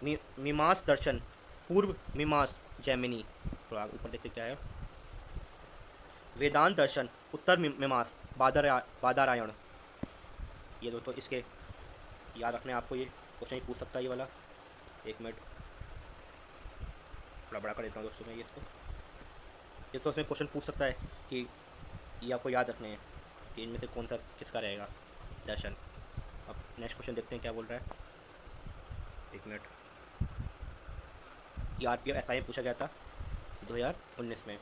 मीमांस दर्शन, पूर्व मीमांस, जैमिनी। थोड़ा ऊपर देखते क्या है। वेदांत दर्शन, उत्तर मीमांस, बादरायण। ये दोस्तों इसके याद रखने आपको, ये क्वेश्चन ही पूछ सकता है ये वाला। 1 मिनट थोड़ा बड़ा कर देता हूँ दोस्तों मैं ये तो इसमें क्वेश्चन पूछ सकता है कि ये आपको याद रखने हैं कि इनमें से कौन सा किसका रहेगा दर्शन। अब नेक्स्ट क्वेश्चन देखते हैं क्या बोल रहा है। 1 मिनट। ये RPF SI में पूछा गया था 2019 में।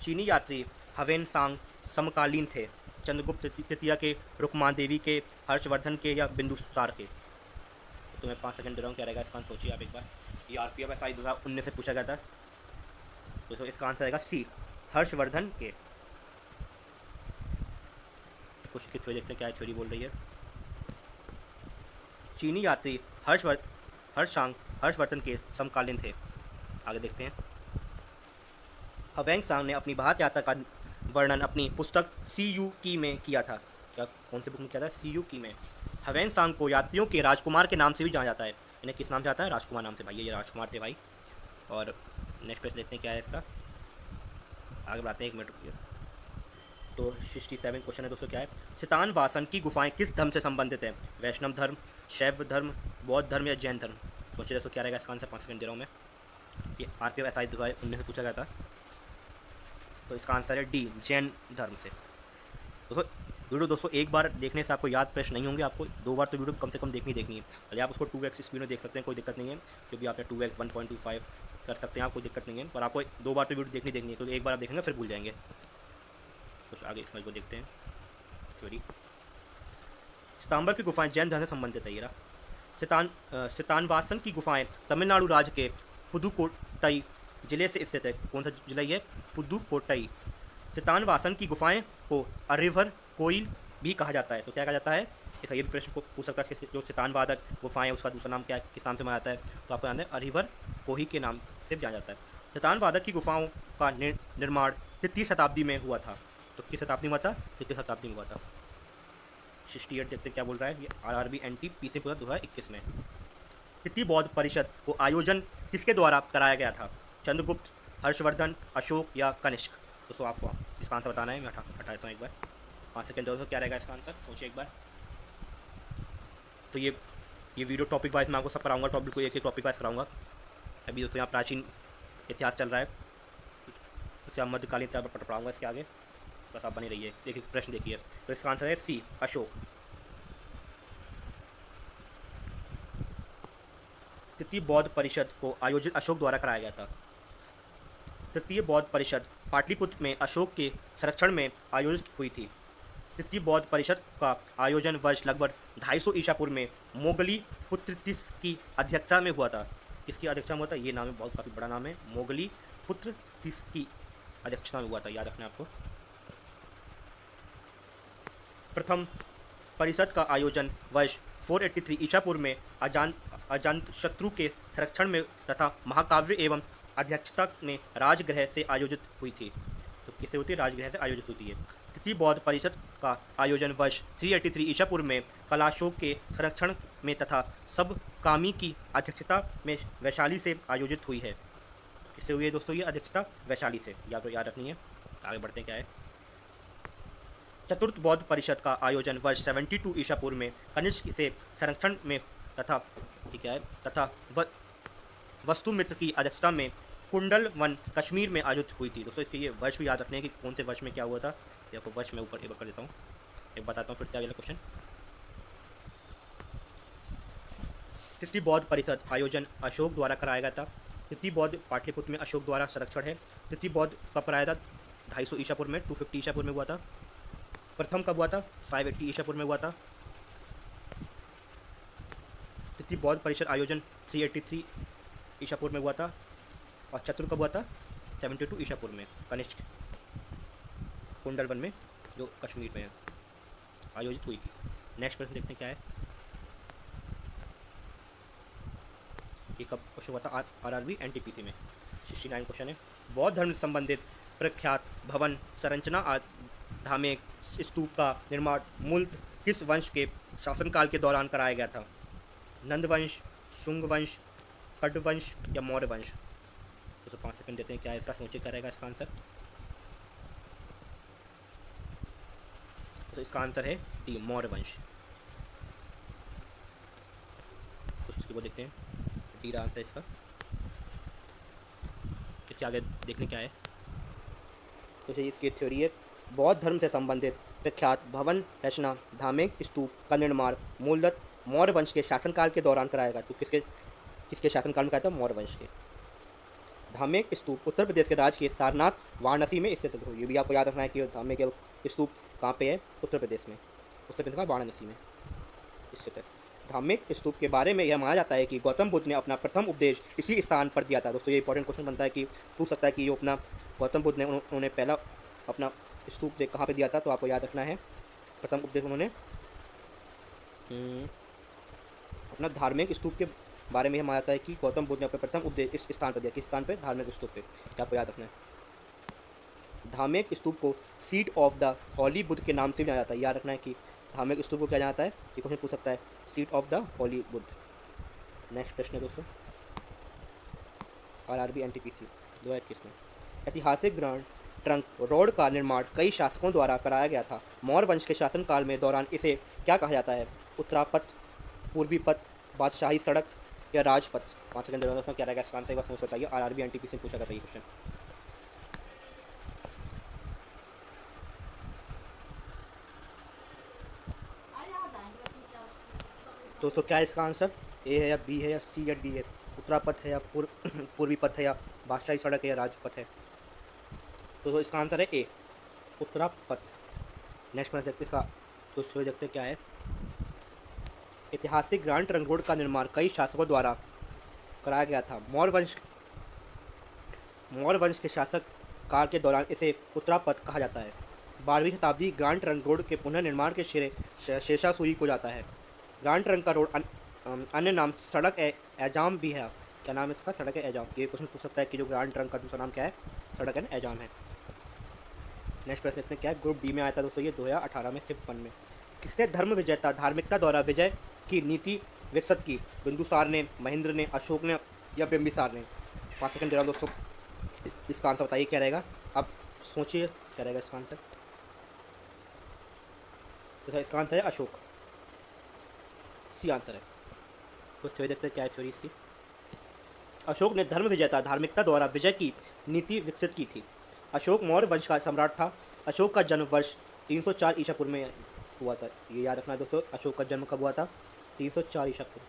चीनी यात्री हवेन सांग समकालीन थे चंद्रगुप्त तृतीय के, रुक्मा देवी के, हर्षवर्धन के या बिंदुसार के? तो मैं 5 सेकंड दे रहा हूँ, क्या रहेगा इसका आंसर सोचिए आप एक बार। ये RPF SI 2019 से पूछा गया था। तो इसका आंसर रहेगा सी, हर्षवर्धन के। कुछ की थ्योरी देखते हैं क्या थ्योरी बोल रही है। चीनी यात्री हर्षवर्धन के समकालीन थे। आगे देखते हैं। हवेंग सांग ने अपनी भारत यात्रा का वर्णन अपनी पुस्तक CU की में किया था। क्या कौन सी बुक में किया था? CU की में। हवेंग सांग को यात्रियों के राजकुमार के नाम से भी जाना जाता है। इन्हें किस नाम से आता है? राजकुमार नाम से। भाई ये राजकुमार थे भाई। और नेक्स्ट पेज देखते हैं क्या है इसका। आगे बढ़ाते हैं 1 मिनट रुकिए। तो 67 क्वेश्चन है दोस्तों, क्या है? सितान वासन की गुफाएं किस धर्म से संबंधित है? वैष्णव धर्म, शैव धर्म, बौद्ध धर्म या जैन धर्म? सोचिए दोस्तों क्या रहेगा इसका आंसर। 5 सेकंड दे रहा हूँ मैं। ये RPF SI 2019 से पूछा गया था। तो इसका आंसर है डी, जैन धर्म से। दोस्तों एक बार देखने से आपको याद प्रश्न नहीं होंगे, आपको 2 बार तो वीडियो कम से कम देखनी है। अगर आप उसको 2x स्पीड में देख सकते हैं, कोई दिक्कत नहीं है। क्योंकि आप 2x 1.25 कर सकते हैं, आप कोई दिक्कत नहीं है। पर आपको 2 बार तो वीडियो देखनी है। तो एक बार आप देखेंगे फिर भूल जाएंगे। कुछ आगे इसमें को देखते हैं थ्योरी। सितंबर की गुफाएं जैन धर्म से संबंधित है। सितानवासन की गुफाएं तमिलनाडु राज्य के पुदुकोट्टई जिले से स्थित है। कौन सा जिला ये? पुदुकोट्टई। सितानवासन की गुफाएं को अरिवर कोइल भी कहा जाता है। तो क्या कहा जाता है? इसका ये भी प्रश्न को पूछ सकता है कि जो सितानवादक गुफाएं उसका दूसरा नाम क्या है, किस नाम से माना जाता है? तो आपको जानते हैं अरिवर कोही के नाम से जाना जाता है। सितानवादक की गुफाओं का निर्माण 3वीं शताब्दी में हुआ था। तो किस शताब्दी में हुआ था? 3वीं शताब्दी में हुआ था। 68 देखते क्या बोल रहा है। ये RRB NTP से पूरा 2021 में। 3वीं बौद्ध परिषद को आयोजन किसके द्वारा कराया गया था? चंद्रगुप्त, हर्षवर्धन, अशोक या कनिष्क? दोस्तों आपको इसका आंसर बताना है। मैं हटा देता हूँ एक बार। 5 सेकंड दोस्तों, क्या रहेगा इसका आंसर सोचिए एक बार। तो ये वीडियो टॉपिक वाइज मैं आपको सब कराऊंगा, टॉपिक को एक टॉपिक वाइज कराऊंगा। अभी दोस्तों यहाँ प्राचीन इतिहास चल रहा है, उसके बाद मध्यकालीन इतिहास पर पढ़ाऊंगा इसके आगे। बस आप बनी रहिए। एक प्रश्न देखिए। तो इसका आंसर है सी, अशोक। 3वीं बौद्ध परिषद को आयोजित अशोक द्वारा कराया गया था। 3वीं बौद्ध परिषद पाटलिपुत्र में अशोक के संरक्षण में आयोजित हुई थी। 3वीं बौद्ध परिषद का आयोजन वर्ष लगभग 250 ईसा पूर्व में मोगली पुत्रतिस की अध्यक्षता में हुआ था। किसकी अध्यक्षता में हुआ था? ये नाम है, बहुत काफ़ी बड़ा नाम है। मोगली पुत्रतिस की अध्यक्षता में हुआ था, याद रखना आपको। प्रथम परिषद का आयोजन वर्ष 483 ईसा पूर्व में अजातशत्रु के संरक्षण में तथा महाकाव्य एवं अध्यक्षता में राजगृह से आयोजित हुई थी। तो किससे होती है? राजगृह से आयोजित होती है। 3वीं बौद्ध परिषद का आयोजन वर्ष 383 ईसा पूर्व में कलाशोक के संरक्षण में तथा सब कामी की अध्यक्षता में वैशाली से आयोजित हुई है। किससे हुई है दोस्तों ये अध्यक्षता? वैशाली से, याद रखनी है। आगे बढ़ते हैं क्या है। चतुर्थ बौद्ध परिषद का आयोजन वर्ष 72 ईसा पूर्व में कनिष्क से संरक्षण में तथा वस्तुमित्र की अध्यक्षता में कुंडल वन कश्मीर में आयोजित हुई थी। दोस्तों इसके ये वर्ष भी याद रखने हैं कि कौन से वर्ष में क्या हुआ था। ये आपको वर्ष में ऊपर एक बार कर देता हूँ। एक बताता हूँ फिर से अगला क्वेश्चन। तृतीय बौद्ध परिषद आयोजन अशोक द्वारा कराया गया था। तृतीय बौद्ध पाटलिपुत्र में अशोक द्वारा संरक्षण है। तृतीय बौद्ध कब कराया था? 250 ईसापुर में, 250 ईसापुर में हुआ था। प्रथम कब हुआ था? 580 ईसापुर में हुआ था। तृतीय बौद्ध परिषद आयोजन 383 ईसापुर में हुआ था। और चतुर्थ कब हुआ था? 72 ईसापुर में, कनिष्क कुंडलवन में, जो कश्मीर में आयोजित हुई थी। नेक्स्ट प्रश्न देखते हैं क्या है। ये कब क्वेश्चन हुआ था? आरआरबी एनटीपीसी में 69 क्वेश्चन है। बौद्ध धर्म से संबंधित प्रख्यात भवन संरचना धार्मिक स्तूप का निर्माण मूलतः किस वंश के शासनकाल के दौरान कराया गया था? नंद वंश, शुंग वंश, कड वंश या मौर्य वंश? तो 5 सेकंड देते हैं, क्या इसका सोचे क्या रहेगा इसका आंसर। तो इसका आंसर है डी, मौर्य वंश। तो वो देखते हैं, डी आंसर है इसका। इसके आगे देखने क्या है। तो इसकी थ्योरी है, बौद्ध धर्म से संबंधित प्रख्यात भवन रचना धार्मिक स्तूप का निर्माण मूलतः मौर्य वंश के शासनकाल के दौरान कराया गया। तो किसके शासनकाल में कराया था? मौर्य वंश के। धार्मिक स्तूप उत्तर प्रदेश के राज्य के सारनाथ वाराणसी में स्थित है। ये भी आपको याद रखना है कि धार्मिक स्तूप कहाँ पे है? उत्तर प्रदेश में, उत्तर प्रदेश का वाराणसी में स्थित है। धार्मिक स्तूप के बारे में यह माना जाता है कि गौतम बुद्ध ने अपना प्रथम उपदेश इसी स्थान पर दिया था। दोस्तों ये इंपॉर्टेंट क्वेश्चन बनता है कि पूछ सकता है कि ये अपना गौतम बुद्ध ने उन्होंने पहला अपना स्तूप कहाँ पे दिया था? तो आपको याद रखना है, प्रथम उपदेश उन्होंने अपना धार्मिक स्तूप के बारे में यह माना जाता है कि गौतम बुद्ध ने अपना प्रथम उपदेश इस स्थान पर दिया। किस स्थान पर? धार्मिक स्तूप पे। क्या आपको याद रखना है। धार्मिक स्तूप को seat of the holy Buddha के नाम से भी जाना जाता है। याद रखना है कि धार्मिक स्तूप को क्या जाना जाता है? ये क्वेश्चन पूछ सकता है, seat of the holy Buddha. Next प्रश्न है दोस्तों, आरआरबी एनटीपीसी 2021 में ऐतिहासिक ग्रांड ट्रंक रोड का निर्माण कई शासकों द्वारा कराया गया था। मौर्य वंश के शासनकाल में दौरान इसे क्या कहा जाता है? उत्तरापथ, पूर्वी पथ, बादशाही सड़क या राजपथ? 5 सेकंड दोस्तों, क्या रहेगा इसका आंसर? एक बार सोच बताइए। आरआरबी एनटीपीसी में पूछा गया था ये क्वेश्चन। दोस्तों क्या है इसका आंसर? ए है या बी है या सी या डी है? उत्तरापथ है या पूर्वी पथ है या बादशाही सड़क है या राजपथ है? तो इसका आंसर है ए, उत्तरापथ। नेक्स्ट प्रश्न देखते इसका, तो देखते क्या है। ऐतिहासिक ग्रांड ट्रंक रोड का निर्माण कई शासकों द्वारा कराया गया था। मौर्य वंश के शासक काल के दौरान इसे उत्तरापथ कहा जाता है। 12वीं शताब्दी ग्रांड ट्रंक रोड के पुनर्निर्माण के श्रेय शेषासुरी को जाता है। ग्रांड ट्रंक का रोड अन्य नाम सड़क एजाम भी है। क्या नाम है इसका? सड़क एजाम। ये क्वेश्चन पूछ सकता है कि जो ग्रांड ट्रंक का दूसरा नाम क्या है? सड़क एजाम है। नेक्स्ट प्रश्न देखते हैं क्या है। ग्रुप डी में आया था दोस्तों ये 2018 में, सिर्फ 1 में। किसने धर्म विजयता धार्मिकता द्वारा विजय की नीति विकसित की? बिंदुसार ने, महेंद्र ने, अशोक ने या बिंबिसार ने? 5 सेकंड दे रहा हूँ दोस्तों, इसका आंसर बताइए क्या रहेगा। अब सोचिए क्या रहेगा इसका आंसर। तो इसका आंसर है अशोक, सी आंसर है। तो थ्योरी देखते हैं क्या है थ्योरी इसकी। अशोक ने धर्म विजयता धार्मिकता द्वारा विजय की नीति विकसित की थी। अशोक मौर्य वंश का सम्राट था। अशोक का जन्म वर्ष 304 ईसा पूर्व में हुआ था। ये याद रखना है दोस्तों, अशोक का जन्म कब हुआ था? 304 ईसा पूर्व,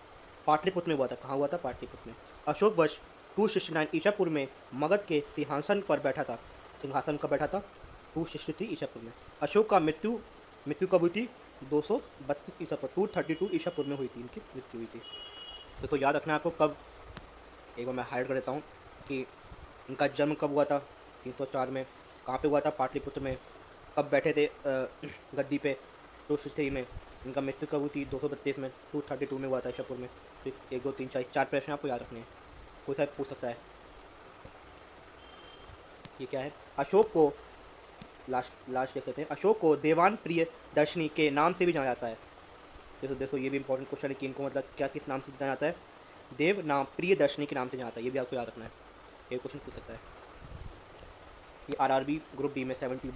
पाटलिपुत्र में हुआ था। कहाँ हुआ था? पाटलिपुत्र में। अशोक वर्ष 269 ईसा पूर्व में मगध के सिंहासन पर बैठा था। सिंहासन पर बैठा था 263 ईसा पूर्व में। अशोक का मृत्यु कब हुई थी? 232 ईसा पूर्व, 232 ईसा पूर्व में हुई थी इनकी मृत्यु हुई थी। तो याद रखना है आपको कब। एक बार मैं हाइड कर देता हूँ कि इनका जन्म कब हुआ था? 304 में। कहाँ पे हुआ था? पाटलिपुत्र में। कब बैठे थे गद्दी पे? 263 में। इनका मृत्यु कब हुई थी? 232 में। 232 में हुआ था ईसापुर में। तो 1 2 3 4 प्रश्न आपको याद रखने हैं, कोई सा पूछ सकता है। ये क्या है? अशोक को लास्ट देख लेते हैं। अशोक को देवान प्रिय दर्शनी के नाम से भी जाना जाता है। देखो ये भी इंपॉर्टेंट क्वेश्चन है कि इनको मतलब क्या किस नाम से जाना जाता है? देव नाम प्रिय दर्शनी के नाम से जाना जाता है। ये भी आपको याद रखना है, ये क्वेश्चन पूछ सकता है। ये आरआरबी ग्रुप डी में 72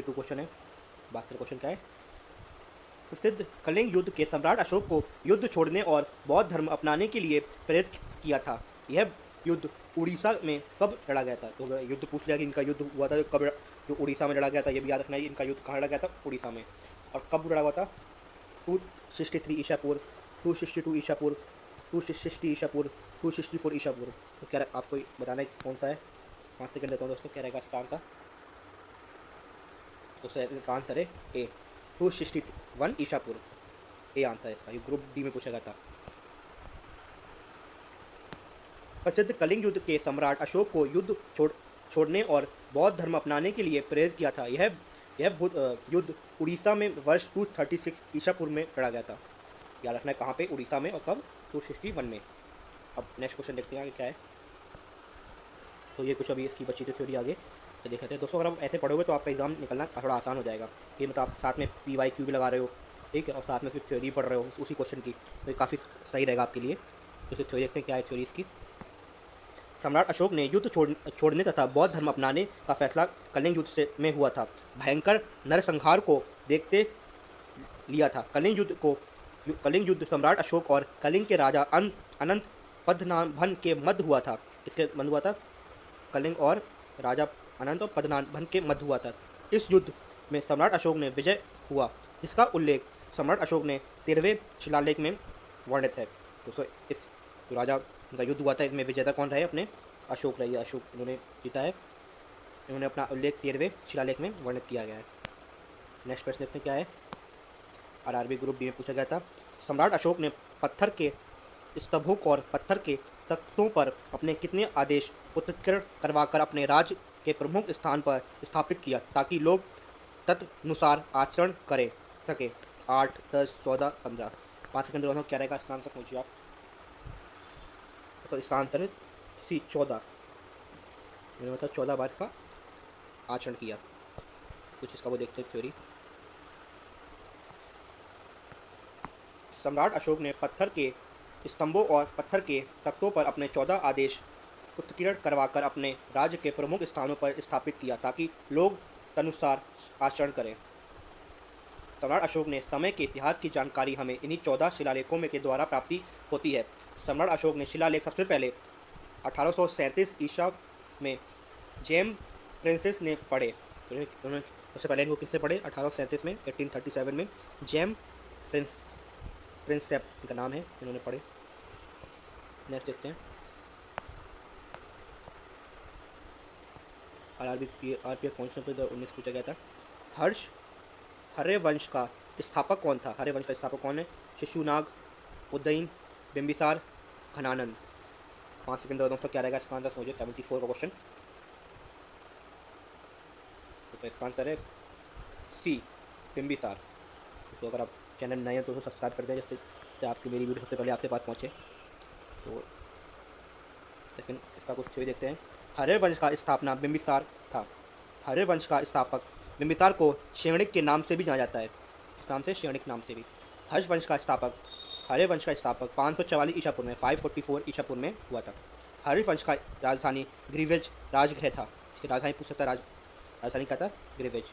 क्वेश्चन है। बात करें क्वेश्चन क्या है। प्रसिद्ध कलिंग युद्ध के सम्राट अशोक को युद्ध छोड़ने और बौद्ध धर्म अपनाने के लिए प्रेरित किया था। यह युद्ध उड़ीसा में कब लड़ा गया था? तो युद्ध पूछ लिया कि इनका युद्ध हुआ था कब, जो उड़ीसा में लड़ा गया था। ये भी याद रखना है, इनका युद्ध कहाँ लड़ा गया था? उड़ीसा में। और कब लड़ा हुआ था? 263 ईसा पूर्व, 262 ईसा पूर्व, 260 ईसा पूर्व, 264 ईसा पूर्व। तो क्या आपको बताना है कौन सा है? 5 सेकंड देता हूँ दोस्तों। क्या रहेगा इसका आंसर? तो इसका आंसर है ए, 261 ईसा पूर्व। ए आंसर है इसका। ये ग्रुप डी में पूछा गया था। प्रसिद्ध कलिंग युद्ध के सम्राट अशोक को युद्ध छोड़ने और बौद्ध धर्म अपनाने के लिए प्रेरित किया था। यह युद्ध उड़ीसा में वर्ष 236 ईसा पूर्व में लड़ा गया था। याद रखना है कहाँ पे? उड़ीसा में। और कब? 261 में। अब नेक्स्ट क्वेश्चन देखते हैं आगे क्या है। तो ये कुछ अभी इसकी बची थी थ्योरी आगे तो देख लेते हैं दोस्तों। अगर आप ऐसे पढ़ोगे तो आपका एग्जाम निकलना थोड़ा आसान हो जाएगा। ये मतलब आप साथ में PYQ भी लगा रहे हो, ठीक है, और साथ में फिर थ्योरी पढ़ रहे हो उसी क्वेश्चन की, तो ये काफ़ी सही रहेगा आपके लिए। तो फिर थ्योरी देखते हैं क्या है थ्योरी इसकी। सम्राट अशोक ने युद्ध छोड़ने तथा बौद्ध धर्म अपनाने का फैसला कलिंग युद्ध में हुआ था। भयंकर नरसंहार को देखते लिया था। कलिंग युद्ध सम्राट अशोक और कलिंग के राजा अनंत पद्मनाभन के मध्य हुआ था। किसके मध्य हुआ था? कलिंग और राजा अनंत और पद्मनाभन के मध्य हुआ था। इस युद्ध में सम्राट अशोक ने विजय हुआ, जिसका उल्लेख सम्राट अशोक ने 13वें शिलालेख में वर्णित है। दोस्तों इस जो राजा का युद्ध हुआ था इसमें विजेता कौन रहे? अपने अशोक रहे। अशोक इन्होंने जीता है। इन्होंने अपना उल्लेख 13वें शिलालेख में वर्णित किया गया है। नेक्स्ट प्रश्न देखते हैं क्या है। RRB ग्रुप डी में पूछा गया था। सम्राट अशोक ने पत्थर के स्तंभों और पत्थर के तख्तों पर अपने कितने आदेश उत्कीर्ण करवाकर अपने राज्य के प्रमुख स्थान पर स्थापित किया ताकि लोग तदनुसार आचरण करें सके? 8, 10, 14, 15। 5 सेकंड दोनों क्या रहेगा इसका आंसर सोचिए आप। तो इसका आंसर है सी, 14। मैंने मतलब 14 बार इसका आचरण किया। कुछ इसका वो देखते हैं थ्योरी। सम्राट अशोक ने पत्थर के स्तंभों और पत्थर के तख्तों पर अपने 14 आदेश उत्कीर्ण करवाकर अपने राज्य के प्रमुख स्थानों पर स्थापित किया ताकि लोग तदनुसार आचरण करें। सम्राट अशोक ने समय के इतिहास की जानकारी हमें इन्हीं 14 शिलालेखों में के द्वारा प्राप्ति होती है। सम्राट अशोक ने शिलालेख सबसे पहले 1837 ईसा में जेम्स प्रिंसेस ने पढ़े। उन्होंने सबसे पहले इनको किससे पढ़े? 1837 में, 1837 में जेम्स प्रिंसेप का नाम है, इन्होंने पढ़े। नेक्स्ट देखते हैं। RPF फंक्शन पर 19 पूछा गया था। हर्य वंश का स्थापक कौन था? हर्य वंश का स्थापक कौन है? शिशुनाग, उदयन, बिंबिसार, घनानंद। 5 सेकंड दोस्तों क्या रहेगा इसका आंसर सोचिए। 74 का क्वेश्चन। तो इसका आंसर है सी, बिंबिसार। तो अगर आप चैनल नए हैं तो सब्सक्राइब कर दें जिससे आपकी मेरी वीडियो सबसे पहले आपके पास पहुँचे। तो सेकंड इसका कुछ थ्योरी देखते हैं। हर्य वंश का स्थापना बिंबिसार था। हर्य वंश का स्थापक बिंबिसार को शैक्षणिक के नाम से भी जाना जाता है। इस नाम से शैक्षणिक नाम से भी। हर्य वंश का स्थापक 544 ईसा पूर्व में, 544 ईसा पूर्व में हुआ था। हर्य वंश का राजधानी ग्रीवेज राजगृह था। इसकी राजधानी पूछ सकता है, राजधानी क्या था? ग्रीवेज।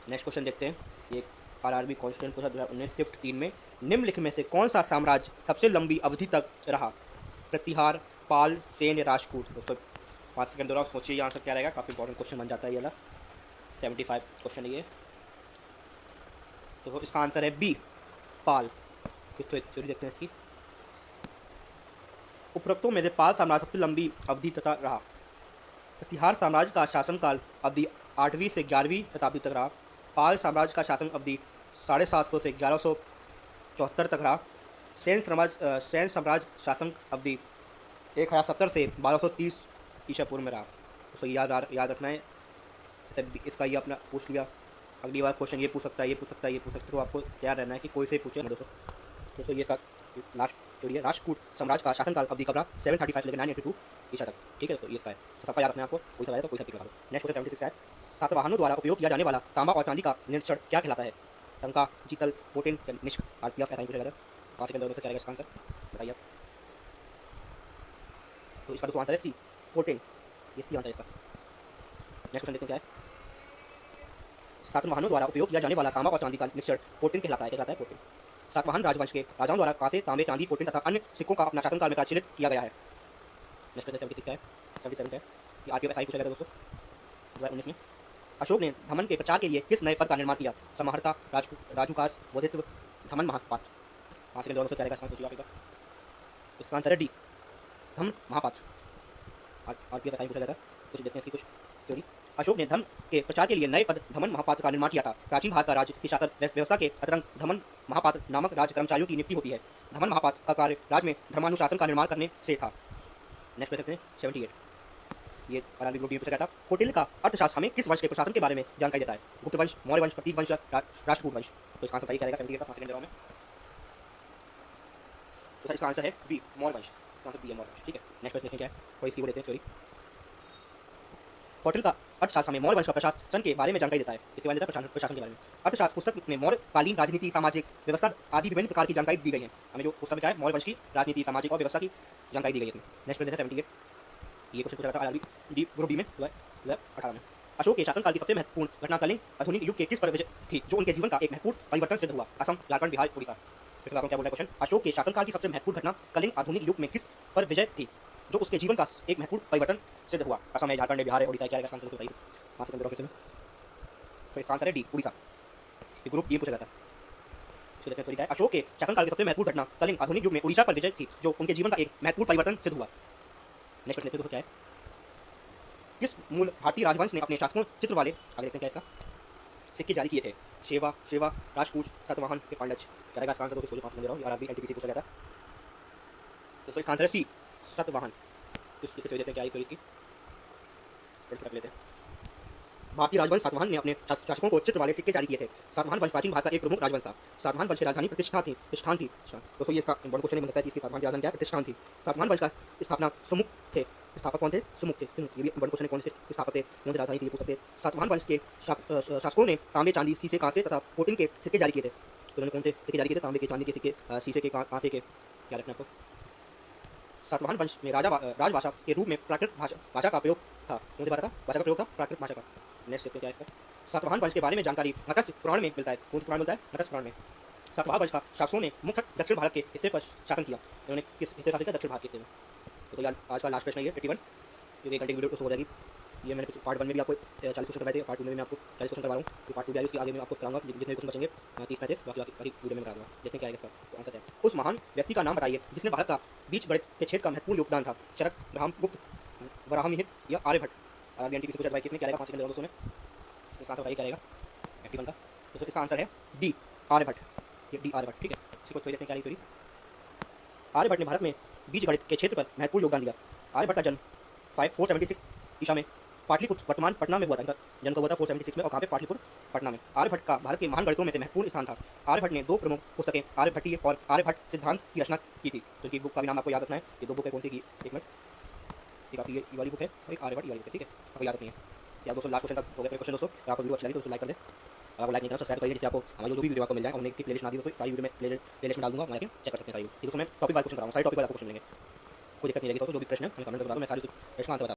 नेक्स्ट क्वेश्चन देखते हैं। ये RRB कॉन्स्टिट्यूंट पूछा 2019 शिफ्ट 3 में। निम्नलिखित में से कौन सा साम्राज्य सबसे लंबी अवधि तक रहा? प्रतिहार, पाल, सेन या राजपूत? दोस्तों 5 सेकंड दौरान सोचिए आंसर क्या रहेगा। काफ़ी इंपॉर्टेंट क्वेश्चन बन जाता है ये वाला। 75 क्वेश्चन है ये। तो इसका आंसर है बी, पाल। कुछ थ्योरी देखते हैं इसकी। उपरोक्तों में से पाल साम्राज्य सबसे लंबी अवधि तथा रहा। प्रतिहार साम्राज्य का शासनकाल अवधि 8वीं से 11वीं शताब्दी तक रहा। पाल साम्राज्य का शासन अवधि 750 से 1174 तक रहा। सेन साम्राज्य शासन अवधि 1070 से 1230 ईसा पूर्व में रहा। तो याद रखना है। इसका ये अपना पूछ लिया। अगली बार क्वेश्चन ये पूछ सकता है, ये पूछ सकता है, ये पूछ सकता है, तो आपको तैयार रहना है कि कोई से पूछे। दोस्तों ये इसका लास्ट थ्योरी है। राजपूत साम्राज्य का शासनकाल अवधि कब रहा? 735 से लेकर 982 ईसा तक। ठीक है, तो ये इसका है। तो सबका याद रखना है आपको। कोई सवाल है तो कोई सा टिक लगा दो। नेक्स्ट क्वेश्चन 76 है। सातवाहनों द्वारा उपयोग किया जाने वाला तांबा और चांदी का निरीक्षण क्या कहलाता है? टंका, जीतल, पोटिन, निष्क, RPF ऐसा ही पूछा जाएगा। 5 सेकंड दोस्तों क्या रहेगा इसका आंसर बताइए आप। तो इसका दोस्तों आंसर है सी, पोटिन। ये सी आंसर इसका। नेक्स्ट क्वेश्चन देखते हैं क्या है। सातवाहनों द्वारा उपयोग किया जाने वाला तांबा और चांदी का निरीक्षण पोटिन कहलाता है। पोटिन। सातवाहन राजवंश के राजाओं द्वारा कांसे, तांबे, चांदी, पोटिन तथा अन्य सिक्कों का अपना शासनकाल में प्रचलित किया गया है। नेक्स्ट क्वेश्चन 76 है। 77 है। ये RPF ऐसा ही पूछा गया था दोस्तों 2019 में। अशोक ने धमन के प्रचार के लिए किस नए पद का निर्माण किया? समाहर्ता, राजूकास, बोधित्व, धमन महापात्र। 5 सेकंड और क्या रहेगा इसका सोचिए आप एक बार। तो इसका आंसर है डी, धम्म महापात्र। और क्या बताइए पूछा जाता है, कुछ देखते हैं इसकी कुछ थ्योरी। अशोक ने धम्म के प्रचार के लिए नए पद धमन महापात्र का निर्माण किया था। प्राचीन भारत का राज्य की शासन व्यवस्था के अतिरिक्त धमन महापात्र नामक राज्य कर्मचारियों की नियुक्ति होती है। धमन महापात्र का कार्य राज्य में धर्मानुशासन का निर्माण करने से था। नेक्स्ट पे सकते हैं 78, ये आरआरबी ग्रुप डी पूछा गया था। कौटिल्य का अर्थशास्त्र हमें किस वंश के प्रशासन के बारे में जानकारी देता है? गुप्त वंश, मौर्य वंश, प्रतीक वंश, राष्ट्रकूट वंश। तो इसका आंसर बताइए क्या रहेगा 78 का। 5 सेकंड दे रहा हूं मैं। तो इसका आंसर है बी, मौर्य वंश। इसका आंसर बी है, मौर्य वंश। ठीक है, नेक्स्ट क्वेश्चन देखें क्या है, कोई इसकी वो देते हैं थ्योरी। कौटिल्य का अर्थशास्त्र हमें मौर्य वंश का प्रशासन के बारे में जानकारी देता है। इसके बारे में देता है प्रशासन के बारे में। अर्थशास्त्र पुस्तक में मौर्य कालीन राजनीति, सामाजिक व्यवस्था आदि विभिन्न प्रकार की जानकारी दी गई है। हमें जो पुस्तक में क्या है, मौर्य वंश की राजनीति, सामाजिक और व्यवस्था की जानकारी दी गई है इसमें। नेक्स्ट क्वेश्चन है 78, ये क्वेश्चन पूछा था आरआरबी ग्रुप डी में 2018 में। अशोक के शासनकाल की सबसे महत्वपूर्ण घटना कलिंग आधुनिक युग के किस पर विजय थी, जो उनके जीवन का एक महत्वपूर्ण परिवर्तन सिद्ध हुआ? असम, झारखंड, बिहार, उड़ीसा। फिर क्या बोल रहा है क्वेश्चन, अशोक के शासनकाल की सबसे महत्वपूर्ण घटना कलिंग आधुनिक युग में किस पर विजय थी, जो उसके जीवन का एक महत्वपूर्ण परिवर्तन सिद्ध हुआ? असम है, झारखंड है, बिहार है, उड़ीसा। क्या आंसर बताइए। 5 सेकंड ऑफिस में। तो इसका आंसर है डी, उड़ीसा। ये ग्रुप डी पूछा जाता है। अशोक के शासनकाल की सबसे महत्वपूर्ण घटना कलिंग आधुनिक युग में उड़ीसा पर विजय थी, जो उनके जीवन का एक महत्वपूर्ण परिवर्तन सिद्ध हुआ। नेक्स्ट क्वेश्चन देखते हैं क्या है। किस मूल भारतीय राजवंश ने अपने शासकों चित्र वाले, आगे देखते हैं क्या इसका, सिक्के जारी किए थे? शेवा, राजपूत, सातवाहन के पांडज। क्या रहेगा इसका आंसर? तो 5 दे रहा हूँ, आरआरबी एनटीपीसी पूछा गया था। तो इसका आंसर है सी, सातवाहन। इसकी देते हैं क्या है इसकी, लेते हैं। भारतीय राजवंश सातवाहन ने अपने शासकों को चित्र वाले सिक्के जारी किए थे। सातवाहन वंश प्राचीन भारत का एक प्रमुख राजवंश था। सातवाहन वंश की राजधानी प्रतिष्ठान थी। दोस्तों ये इसका बड़ा क्वेश्चन बन सकता है कि इसकी सातवाहन की राजधानी क्या है? प्रतिष्ठान थी। सातवाहन वंश का स्थापना सुमुख थे। स्थापक कौन थे? सुमुख थे। ये भी बड़ा क्वेश्चन है, कौन से स्थापक थे, कौन सी राजधानी थी, ये पूछ सकते हैं। सातवाहन वंश के शासकों ने तांबे, चांदी, शीशे, कांसे तथा कोटिन के सिक्के जारी किए थे। तो उन्होंने कौन से सिक्के जारी किए थे? तांबे के, चांदी के सिक्के, शीशे के, कांसे के। क्या रखना आपको। सातवाहन वंश में राजभाषा के रूप में प्राकृत भाषा का प्रयोग था। कौन सी भाषा का प्रयोग था? प्राकृत भाषा का। नेक्स्ट देखते हैं क्या है इसका। सातवाहन वंश के बारे में जानकारी मत्स्य पुराण में मिलता है। कौन सा पुराण मिलता है? मत्स्य पुराण में। सातवाहन वंश का शासकों ने मुख्यतः दक्षिण भारत के हिस्से पर शासन किया। इन्होंने किस हिस्से का शासन किया? दक्षिण भारत के हिस्से में। तो यार आज का लास्ट प्रश्न है 81, क्योंकि 1 घंटे की वीडियो हो जाएगी। ये मैंने पार्ट 1 में भी आपको 40 क्वेश्चन करवाए थे, पार्ट 2 में मैं आपको 40 क्वेश्चन करवा रहा हूँ। पार्ट 2 भी आएगी, उसके आगे मैं आपको कराऊंगा, जितने क्वेश्चन बचेंगे 30-35 बाकी वीडियो में करा दूँगा। देखते हैं क्या है इसका आंसर है। उस महान व्यक्ति का नाम बताइए जिसने भारत का बीज गणित के क्षेत्र का महत्वपूर्ण योगदान था। शरद, ब्रह्मगुप्त, वराहमिहिर या आर्यभट्ट। आरबीएनटी से पूछा जाए किसमें क्या रहेगा? 5 सेकंड दोस्तों में। इसका आंसर बताइए क्या रहेगा 81 का। तो इसका आंसर है डी, आर्यभट्ट। ये डी, आर्यभट्ट। ठीक है, इसी को थोड़ी देखते हैं क्या है। आर्यभट्ट ने भारत में बीज गणित के क्षेत्र पर महत्वपूर्ण योगदान दिया। आर्यभट्ट का जन्म 476 ईसा में पाटलिपुत्र वर्तमान पटना में हुआ था। जन्म कब हुआ था? 476 में, और कहाँ पे? पाटलिपुत्र, पटना में। आर्यभट्ट का भारत के महान गणितों में से महत्वपूर्ण स्थान था। आर्यभट्ट ने 2 प्रमुख पुस्तकें आर्यभट्टीय और आर्यभट्ट सिद्धांत की रचना की थी। तो इनकी बुक का भी नाम आपको याद रखना है। ये 2 बुक है, कौन सी की? एक मिनट, एक आपकी ये वाली बुक है और एक आर्यभट्ट वाली बुक है। ठीक है, आपको याद रखनी है। या दोस्तों लास्ट क्वेश्चन तक हो गया क्वेश्चन दोस्तों। अगर आपको वीडियो अच्छा लगी तो लाइक कर दें, अगर आपको लाइक नहीं करना सब्सक्राइब करिए, जिससे आपको हमारी जो भी वीडियो आपको मिल जाए। हमने इसकी प्लेलिस्ट बना दी दोस्तों, सारी वीडियो में प्लेलिस्ट में डाल दूँगा, चेक कर सकते हैं सारी। दोस्तों मैं टॉपिक वाइज क्वेश्चन कराऊंगा, सारे टॉपिक वाइज आपको क्वेश्चन मिलेंगे। कोई दिक्कत नहीं लगी दोस्तों, जो भी प्रश्न है हमें कमेंट में बता दो, मैं सारी प्रश्न आंसर बता